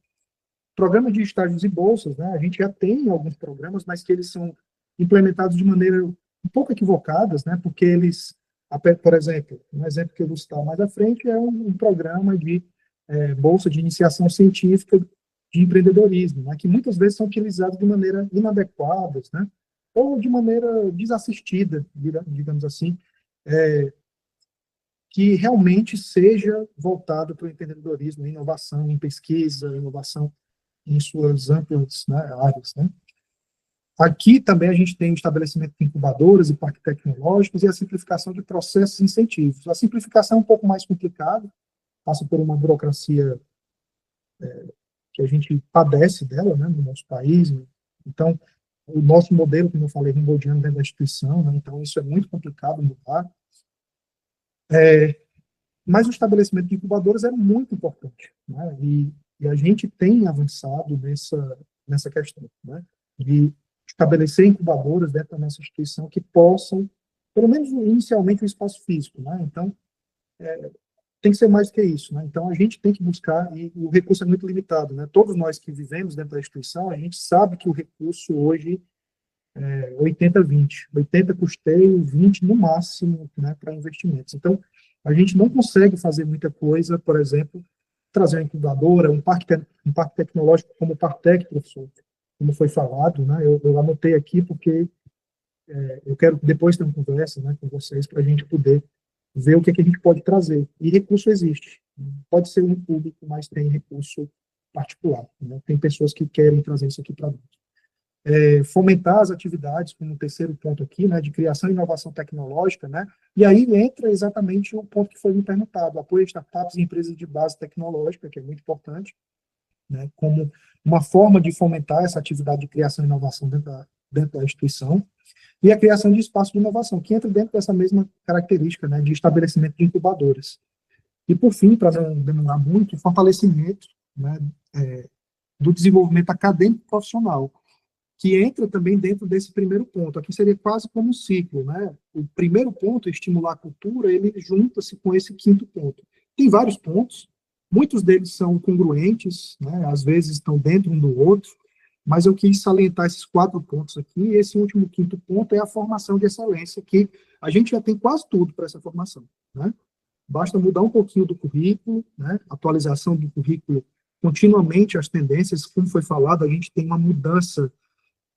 Programas de estágios e bolsas, né? A gente já tem alguns programas, mas que eles são implementados de maneira um pouco equivocadas, né? Porque eles, por exemplo, um exemplo que eu vou citar mais à frente é um programa de bolsa de iniciação científica de empreendedorismo, né? Que muitas vezes são utilizados de maneira inadequada, né? Ou de maneira desassistida, digamos assim, que realmente seja voltado para o empreendedorismo, inovação em pesquisa, inovação em suas amplas, né, áreas, né? Aqui também a gente tem o estabelecimento de incubadoras e parques tecnológicos e a simplificação de processos e incentivos. A simplificação é um pouco mais complicada, passa por uma burocracia que a gente padece dela, né, no nosso país. Então, o nosso modelo, como eu falei, rimboldiano dentro da instituição, né, então isso é muito complicado mudar. Mas o estabelecimento de incubadoras é muito importante, né, e a gente tem avançado nessa questão, né, de estabelecer incubadoras dentro da nossa instituição que possam, pelo menos inicialmente, um espaço físico, né, então, tem que ser mais que isso, né? Então a gente tem que buscar, e o recurso é muito limitado, né? Todos nós que vivemos dentro da instituição, a gente sabe que o recurso hoje é 80-20, 80 custeio, 20 no máximo, né, para investimentos. Então a gente não consegue fazer muita coisa, por exemplo, trazer uma incubadora, um parque tecnológico como o Partec, professor, como foi falado, né? Eu anotei aqui porque eu quero depois ter uma conversa, né, com vocês para a gente poder ver o que a gente pode trazer. E recurso existe. Pode ser um público, mas tem recurso particular, né? Tem pessoas que querem trazer isso aqui para dentro. Fomentar as atividades, como o terceiro ponto aqui, né, de criação e inovação tecnológica, né? E aí entra exatamente o ponto que foi me perguntado, apoio a startups e empresas de base tecnológica, que é muito importante, né, como uma forma de fomentar essa atividade de criação e inovação dentro da instituição. E a criação de espaços de inovação, que entra dentro dessa mesma característica, né, de estabelecimento de incubadoras. E, por fim, para não demorar muito, o fortalecimento, né, do desenvolvimento acadêmico profissional, que entra também dentro desse primeiro ponto. Aqui seria quase como um ciclo, né? O primeiro ponto, estimular a cultura, ele junta-se com esse quinto ponto. Tem vários pontos, muitos deles são congruentes, né, às vezes estão dentro um do outro, mas eu quis salientar esses 4 pontos aqui, e esse último quinto ponto é a formação de excelência, que a gente já tem quase tudo para essa formação, né? Basta mudar um pouquinho do currículo, né? Atualização do currículo continuamente, as tendências, como foi falado, a gente tem uma mudança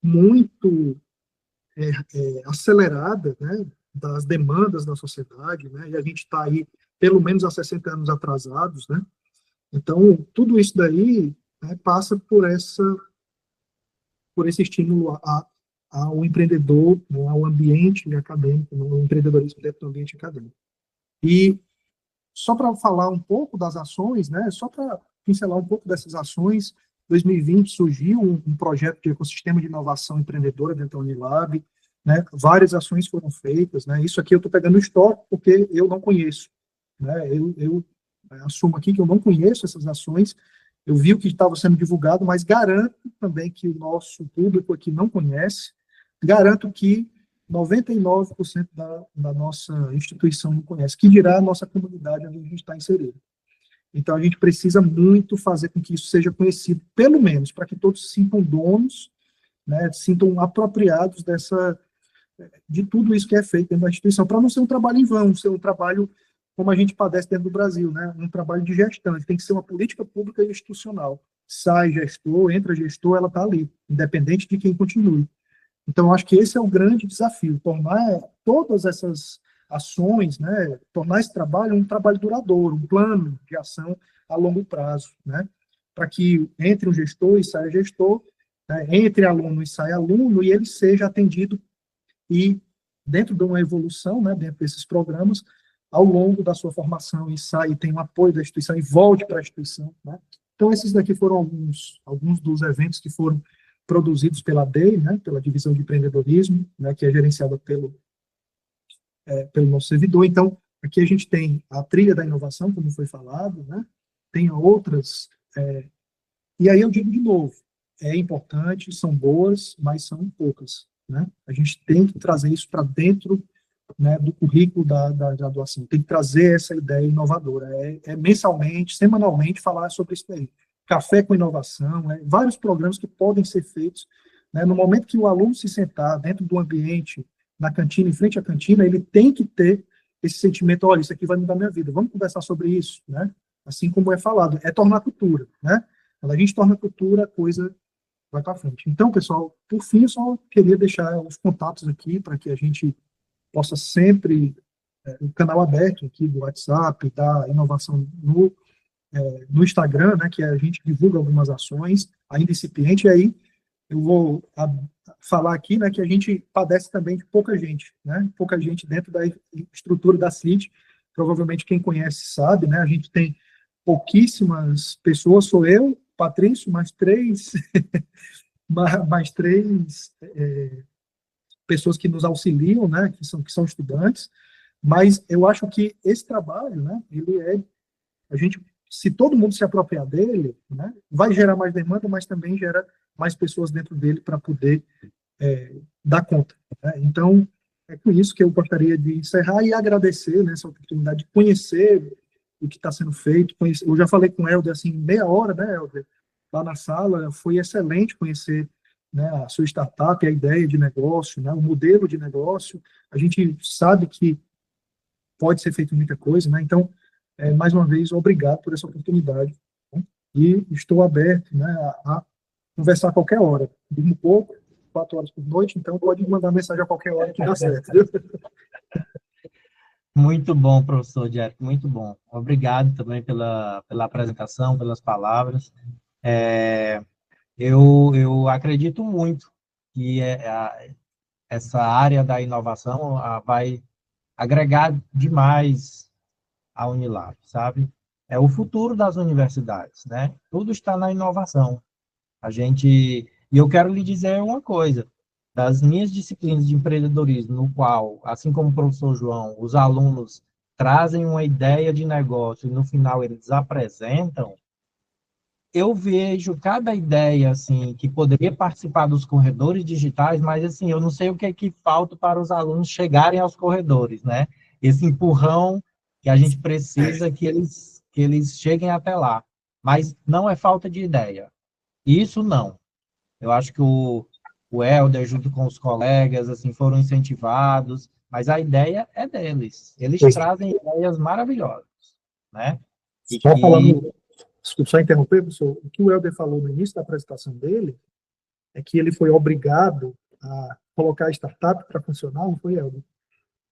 muito acelerada, né, das demandas da sociedade, né, e a gente está aí pelo menos há 60 anos atrasados, né? Então, tudo isso daí, né, passa por esse estímulo ao empreendedor, né, ao ambiente acadêmico, ao empreendedorismo dentro do ambiente acadêmico. E só para falar um pouco das ações, né, só para pincelar um pouco dessas ações, em 2020 surgiu um projeto de ecossistema de inovação empreendedora dentro da Unilab, né, várias ações foram feitas, né, isso aqui eu estou pegando o histórico porque eu não conheço, né, eu assumo aqui que eu não conheço essas ações. Eu vi o que estava sendo divulgado, mas garanto também que o nosso público aqui não conhece, garanto que 99% da nossa instituição não conhece, que dirá a nossa comunidade onde a gente está inserido. Então, a gente precisa muito fazer com que isso seja conhecido, pelo menos, para que todos se sintam donos, né, se sintam apropriados de tudo isso que é feito dentro da instituição, para não ser um trabalho em vão, ser um trabalho como a gente padece dentro do Brasil, né? Um trabalho de gestão, tem que ser uma política pública e institucional. Sai gestor, entra gestor, ela está ali, independente de quem continue. Então, acho que esse é o grande desafio, tornar todas essas ações, né, tornar esse trabalho um trabalho duradouro, um plano de ação a longo prazo, né? Para que entre um gestor e saia gestor, né, entre aluno e saia aluno, e ele seja atendido e dentro de uma evolução, né, dentro desses programas, ao longo da sua formação e sai e tem o apoio da instituição e volte para a instituição, né? Então, esses daqui foram alguns dos eventos que foram produzidos pela DEI, né, pela Divisão de Empreendedorismo, né, que é gerenciada pelo nosso servidor. Então, aqui a gente tem a trilha da inovação, como foi falado, né, tem outras, e aí eu digo de novo, é importante, são boas, mas são poucas, né? A gente tem que trazer isso para dentro, né, do currículo da graduação, tem que trazer essa ideia inovadora, mensalmente, semanalmente falar sobre isso aí. Café com inovação, vários programas que podem ser feitos, né, no momento que o aluno se sentar dentro do ambiente, na cantina, em frente à cantina, ele tem que ter esse sentimento, olha, isso aqui vai mudar minha vida, vamos conversar sobre isso, né? Assim como é falado, é tornar cultura, né? Quando a gente torna cultura, a coisa vai para frente. Então, pessoal, por fim, eu só queria deixar os contatos aqui para que a gente possa sempre, o canal aberto aqui do WhatsApp, da inovação no Instagram, né, que a gente divulga algumas ações, ainda incipiente, e aí eu vou falar aqui, né, que a gente padece também de pouca gente, né, pouca gente dentro da estrutura da CIT, provavelmente quem conhece sabe, né, a gente tem pouquíssimas pessoas, sou eu, Patrício, mais três, mais três pessoas que nos auxiliam, né, que são estudantes, mas eu acho que esse trabalho, né, a gente, se todo mundo se apropriar dele, né, vai gerar mais demanda, mas também gera mais pessoas dentro dele para poder dar conta. Né? Então, é com isso que eu gostaria de encerrar e agradecer, né, essa oportunidade de conhecer o que está sendo feito. Eu já falei com o Helder, assim, meia hora, né, Helder, lá na sala, foi excelente conhecer, né, a sua startup, a ideia de negócio, né, o modelo de negócio. A gente sabe que pode ser feito muita coisa, né, então, mais uma vez, obrigado por essa oportunidade, né, e estou aberto, né, a conversar a qualquer hora. Durmo pouco, 4 horas por noite, então pode mandar mensagem a qualquer hora que dá certo. Muito bom, professor Jeff, muito bom. Obrigado também pela apresentação, pelas palavras. Eu acredito muito que essa área da inovação vai agregar demais a Unilab, sabe? É o futuro das universidades, né? Tudo está na inovação. E eu quero lhe dizer uma coisa, das minhas disciplinas de empreendedorismo, no qual, assim como o professor João, os alunos trazem uma ideia de negócio e no final eles apresentam, eu vejo cada ideia, assim, que poderia participar dos corredores digitais, mas, assim, eu não sei o que é que falta para os alunos chegarem aos corredores, né? Esse empurrão que a gente precisa que eles cheguem até lá. Mas não é falta de ideia. Isso não. Eu acho que o Helder, junto com os colegas, assim, foram incentivados, mas a ideia é deles. Eles trazem ideias maravilhosas, né? E só falando, desculpa só interromper, professor, o que o Helder falou no início da apresentação dele é que ele foi obrigado a colocar a startup para funcionar, não foi, Helder?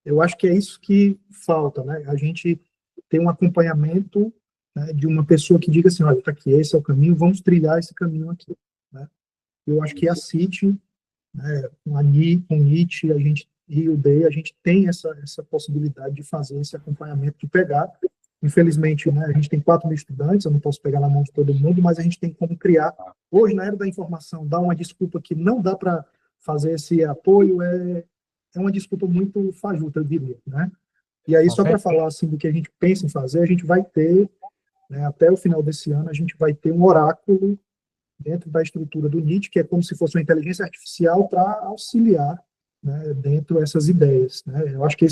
Eu acho que é isso que falta, né? A gente tem um acompanhamento, né, de uma pessoa que diga assim, olha, está aqui, esse é o caminho, vamos trilhar esse caminho aqui, né? Eu acho que a CIT, né, com a NIT, a gente, e o DEI, a gente tem essa possibilidade de fazer esse acompanhamento, de pegar. Infelizmente, né, a gente tem 4.000 estudantes, eu não posso pegar na mão de todo mundo, mas a gente tem como criar. Hoje, na era da informação, dar uma desculpa que não dá para fazer esse apoio é uma desculpa muito fajuta, eu diria, né? E aí, só para falar assim do que a gente pensa em fazer, a gente vai ter, né, até o final desse ano, a gente vai ter um oráculo dentro da estrutura do NIT, que é como se fosse uma inteligência artificial para auxiliar, né, dentro dessas ideias. Né? Eu acho que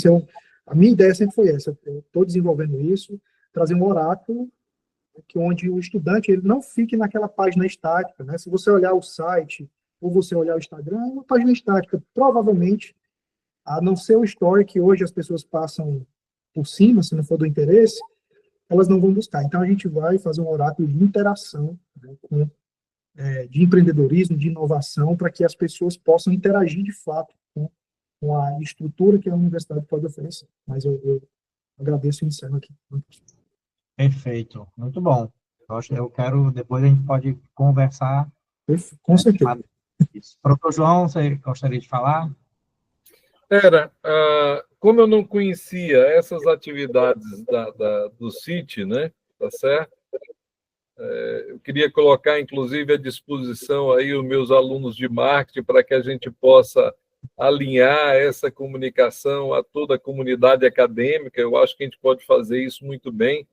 a minha ideia sempre foi essa, eu estou desenvolvendo isso, trazer um oráculo onde o estudante ele não fique naquela página estática. Né? Se você olhar o site ou você olhar o Instagram, é uma página estática. Provavelmente, a não ser o story que hoje as pessoas passam por cima, se não for do interesse, elas não vão buscar. Então, a gente vai fazer um oráculo de interação, né, de empreendedorismo, de inovação, para que as pessoas possam interagir de fato com a estrutura que a universidade pode oferecer. Mas eu agradeço e encerro aqui. Perfeito, muito bom. Eu quero, depois a gente pode conversar. Com certeza. Isso. Professor João, você gostaria de falar? Como eu não conhecia essas atividades do CIT, né, tá certo? Eu queria colocar, inclusive, à disposição aí os meus alunos de marketing para que a gente possa alinhar essa comunicação a toda a comunidade acadêmica. Eu acho que a gente pode fazer isso muito bem.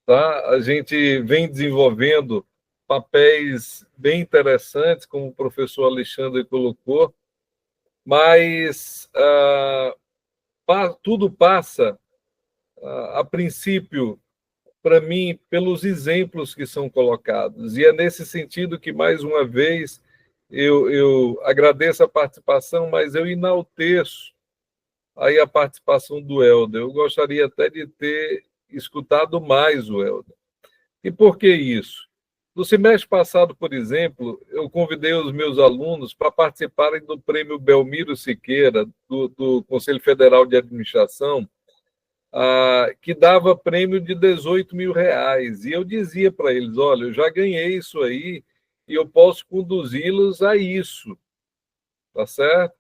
Tá? A gente vem desenvolvendo papéis bem interessantes, como o professor Alexandre colocou, mas tudo passa, a princípio, para mim, pelos exemplos que são colocados. E é nesse sentido que, mais uma vez, eu agradeço a participação, mas eu enalteço aí a participação do Helder. Eu gostaria até de ter escutado mais o Helder. E por que isso? No semestre passado, por exemplo, eu convidei os meus alunos para participarem do prêmio Belmiro Siqueira, do Conselho Federal de Administração, que dava prêmio de R$18 mil. E eu dizia para eles, olha, eu já ganhei isso aí e eu posso conduzi-los a isso, tá certo?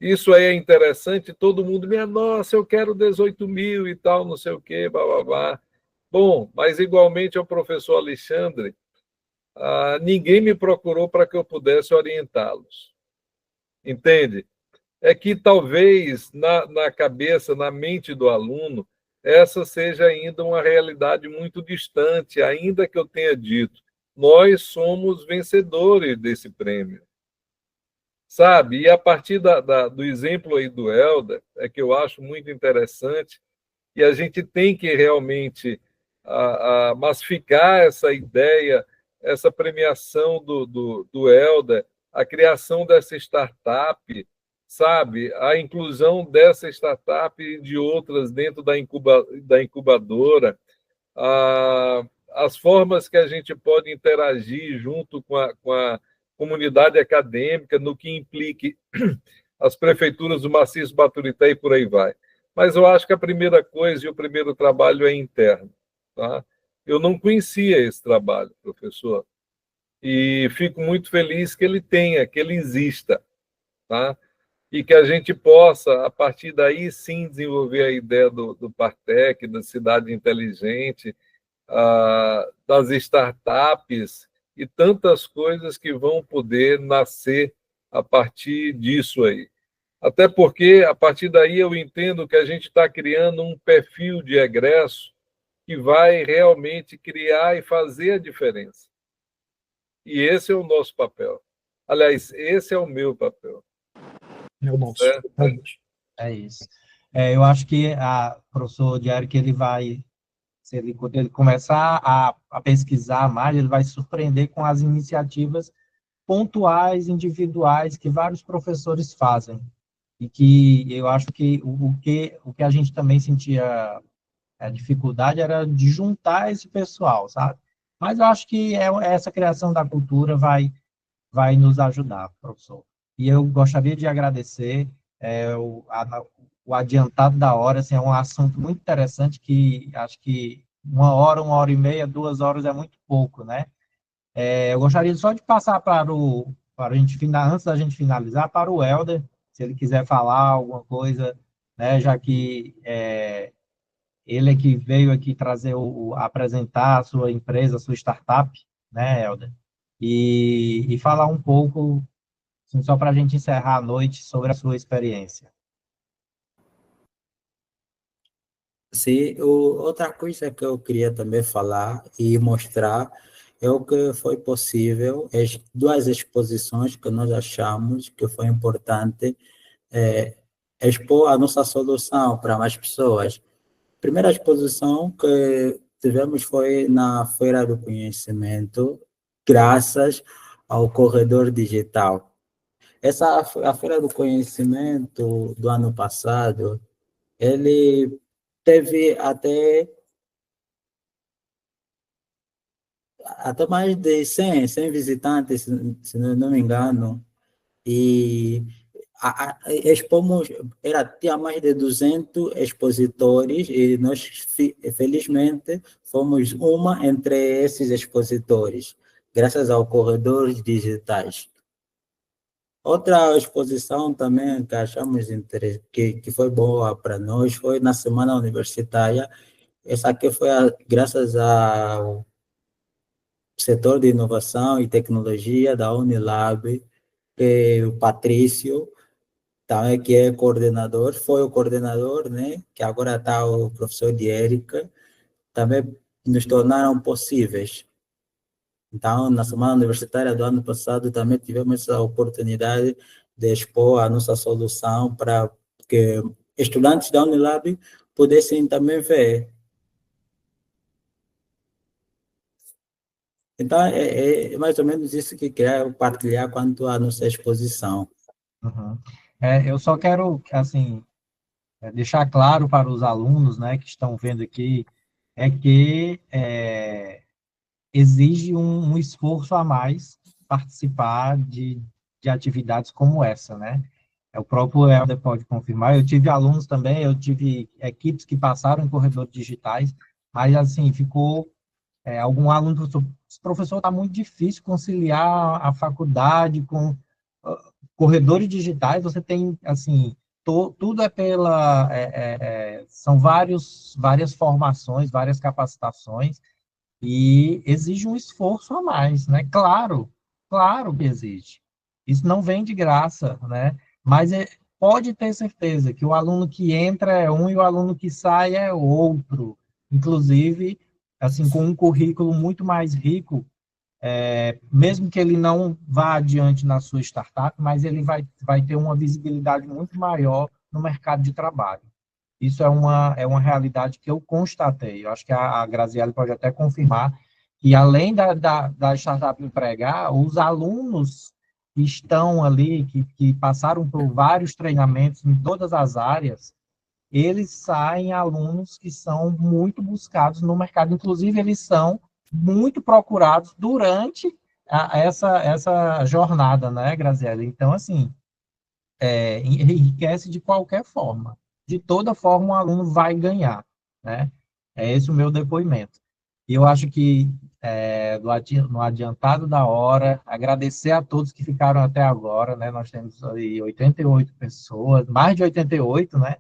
Isso aí é interessante, todo mundo me nossa, eu quero 18 mil e tal, não sei o quê, blá, blá, blá. Bom, mas igualmente ao professor Alexandre, ninguém me procurou para que eu pudesse orientá-los. Entende? É que talvez na cabeça, na mente do aluno, essa seja ainda uma realidade muito distante, ainda que eu tenha dito, nós somos vencedores desse prêmio. Sabe? E a partir do exemplo aí do Helder, é que eu acho muito interessante, e a gente tem que realmente massificar essa ideia, essa premiação do Helder, a criação dessa startup, sabe? A inclusão dessa startup e de outras dentro da incubadora, as formas que a gente pode interagir junto com a comunidade acadêmica, no que implique as prefeituras do Maciço Baturité e por aí vai. Mas eu acho que a primeira coisa e o primeiro trabalho é interno. Tá? Eu não conhecia esse trabalho, professor, e fico muito feliz que ele tenha, que ele exista, tá? E que a gente possa, a partir daí, sim, desenvolver a ideia do Partec, da cidade inteligente, das startups e tantas coisas que vão poder nascer a partir disso aí. Até porque, a partir daí, eu entendo que a gente está criando um perfil de egresso que vai realmente criar e fazer a diferença. E esse é o nosso papel. Aliás, esse é o meu papel. É o nosso, realmente. É isso. Eu acho que o professor Diário, que ele vai, quando ele começar a pesquisar mais, ele vai se surpreender com as iniciativas pontuais, individuais, que vários professores fazem. E que eu acho que o que a gente também sentia dificuldade era de juntar esse pessoal, sabe? Mas eu acho que essa criação da cultura vai nos ajudar, professor. E eu gostaria de agradecer o adiantado da hora, assim, é um assunto muito interessante que acho que 1 hora e meia, 2 horas é muito pouco, né? Eu gostaria só de passar para a gente antes da gente finalizar, para o Helder, se ele quiser falar alguma coisa, né, já que ele é que veio aqui trazer apresentar a sua empresa, a sua startup, né, Helder? E falar um pouco, assim, só para a gente encerrar a noite, sobre a sua experiência. Sim, outra coisa que eu queria também falar e mostrar é o que foi possível, as duas exposições que nós achamos que foi importante expor a nossa solução para mais pessoas. A primeira exposição que tivemos foi na Feira do Conhecimento, graças ao Corredor Digital. A Feira do Conhecimento do ano passado, ele teve até mais de 100 visitantes, se não me engano, e expomos, tinha mais de 200 expositores e nós, felizmente, fomos uma entre esses expositores, graças ao Corredor Digitais. Outra exposição também que achamos que foi boa para nós foi na Semana Universitária. Essa aqui foi graças ao setor de inovação e tecnologia da Unilab, o Patrício, também, que é coordenador, foi o coordenador, né? Que agora está o professor de Érica, também nos tornaram possíveis. Então, na Semana Universitária do ano passado, também tivemos essa oportunidade de expor a nossa solução para que estudantes da Unilab pudessem também ver. Então, é mais ou menos isso que quero partilhar quanto à nossa exposição. Uhum. Eu só quero, assim, deixar claro para os alunos, né, que estão vendo aqui, que exige um esforço a mais participar de atividades como essa, né? O próprio Helder pode confirmar. Eu tive alunos também, eu tive equipes que passaram em corredores digitais, mas, assim, ficou algum aluno, professor, está muito difícil conciliar a faculdade com corredores digitais, você tem, assim, tudo é são várias formações, várias capacitações, e exige um esforço a mais, né? Claro que exige. Isso não vem de graça, né? Mas pode ter certeza que o aluno que entra é um e o aluno que sai é outro. Inclusive, assim, com um currículo muito mais rico, mesmo que ele não vá adiante na sua startup, mas ele vai ter uma visibilidade muito maior no mercado de trabalho. Isso é uma realidade que eu constatei. Eu acho que a Graziele pode até confirmar que, além da startup empregar, os alunos que estão ali, que passaram por vários treinamentos em todas as áreas, eles saem alunos que são muito buscados no mercado. Inclusive, eles são muito procurados durante essa jornada, né, Graziele? Então, assim, enriquece de qualquer forma. De toda forma, o aluno vai ganhar, né? É esse o meu depoimento. E eu acho que, no adiantado da hora, agradecer a todos que ficaram até agora, né? Nós temos aí 88 pessoas, mais de 88, né?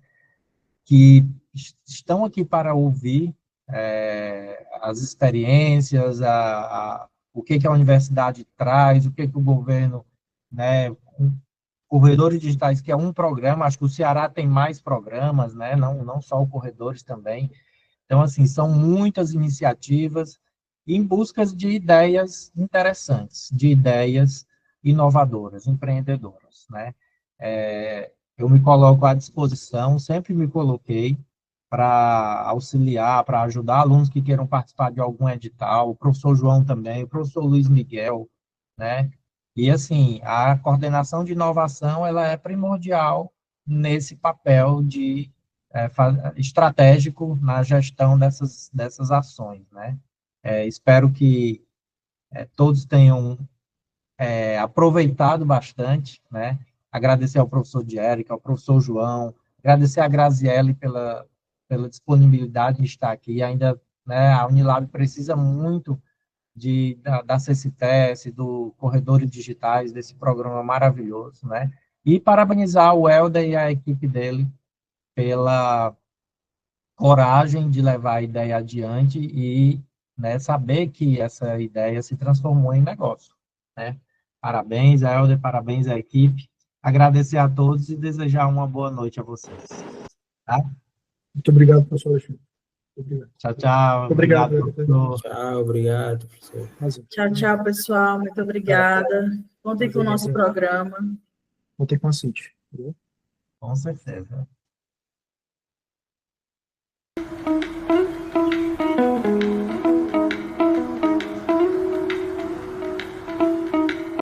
Que estão aqui para ouvir as experiências, o que a universidade traz, o que o governo, né? Corredores Digitais, que é um programa, acho que o Ceará tem mais programas, né? Não só o Corredores também. Então, assim, são muitas iniciativas em busca de ideias interessantes, de ideias inovadoras, empreendedoras, né? Eu me coloco à disposição, sempre me coloquei para auxiliar, para ajudar alunos que queiram participar de algum edital, o professor João também, o professor Luiz Miguel, né? E, assim, a coordenação de inovação, ela é primordial nesse papel de estratégico na gestão dessas ações, né? Espero que todos tenham aproveitado bastante, né? Agradecer ao professor Diérica, ao professor João, agradecer a Graziele pela disponibilidade de estar aqui. Ainda, né, a Unilab precisa muito da CCTS, do Corredores Digitais, desse programa maravilhoso, né? E parabenizar o Helder e a equipe dele pela coragem de levar a ideia adiante e, né, saber que essa ideia se transformou em negócio, né? Parabéns, Helder, parabéns à equipe. Agradecer a todos e desejar uma boa noite a vocês. Tá? Muito obrigado, professor Alexandre. Obrigado. Tchau, tchau. Muito obrigado, professor. Tchau, obrigado, professor. Tchau, tchau, pessoal. Muito obrigada. Contem com o nosso programa. Vou ter com a Cintia. Com certeza.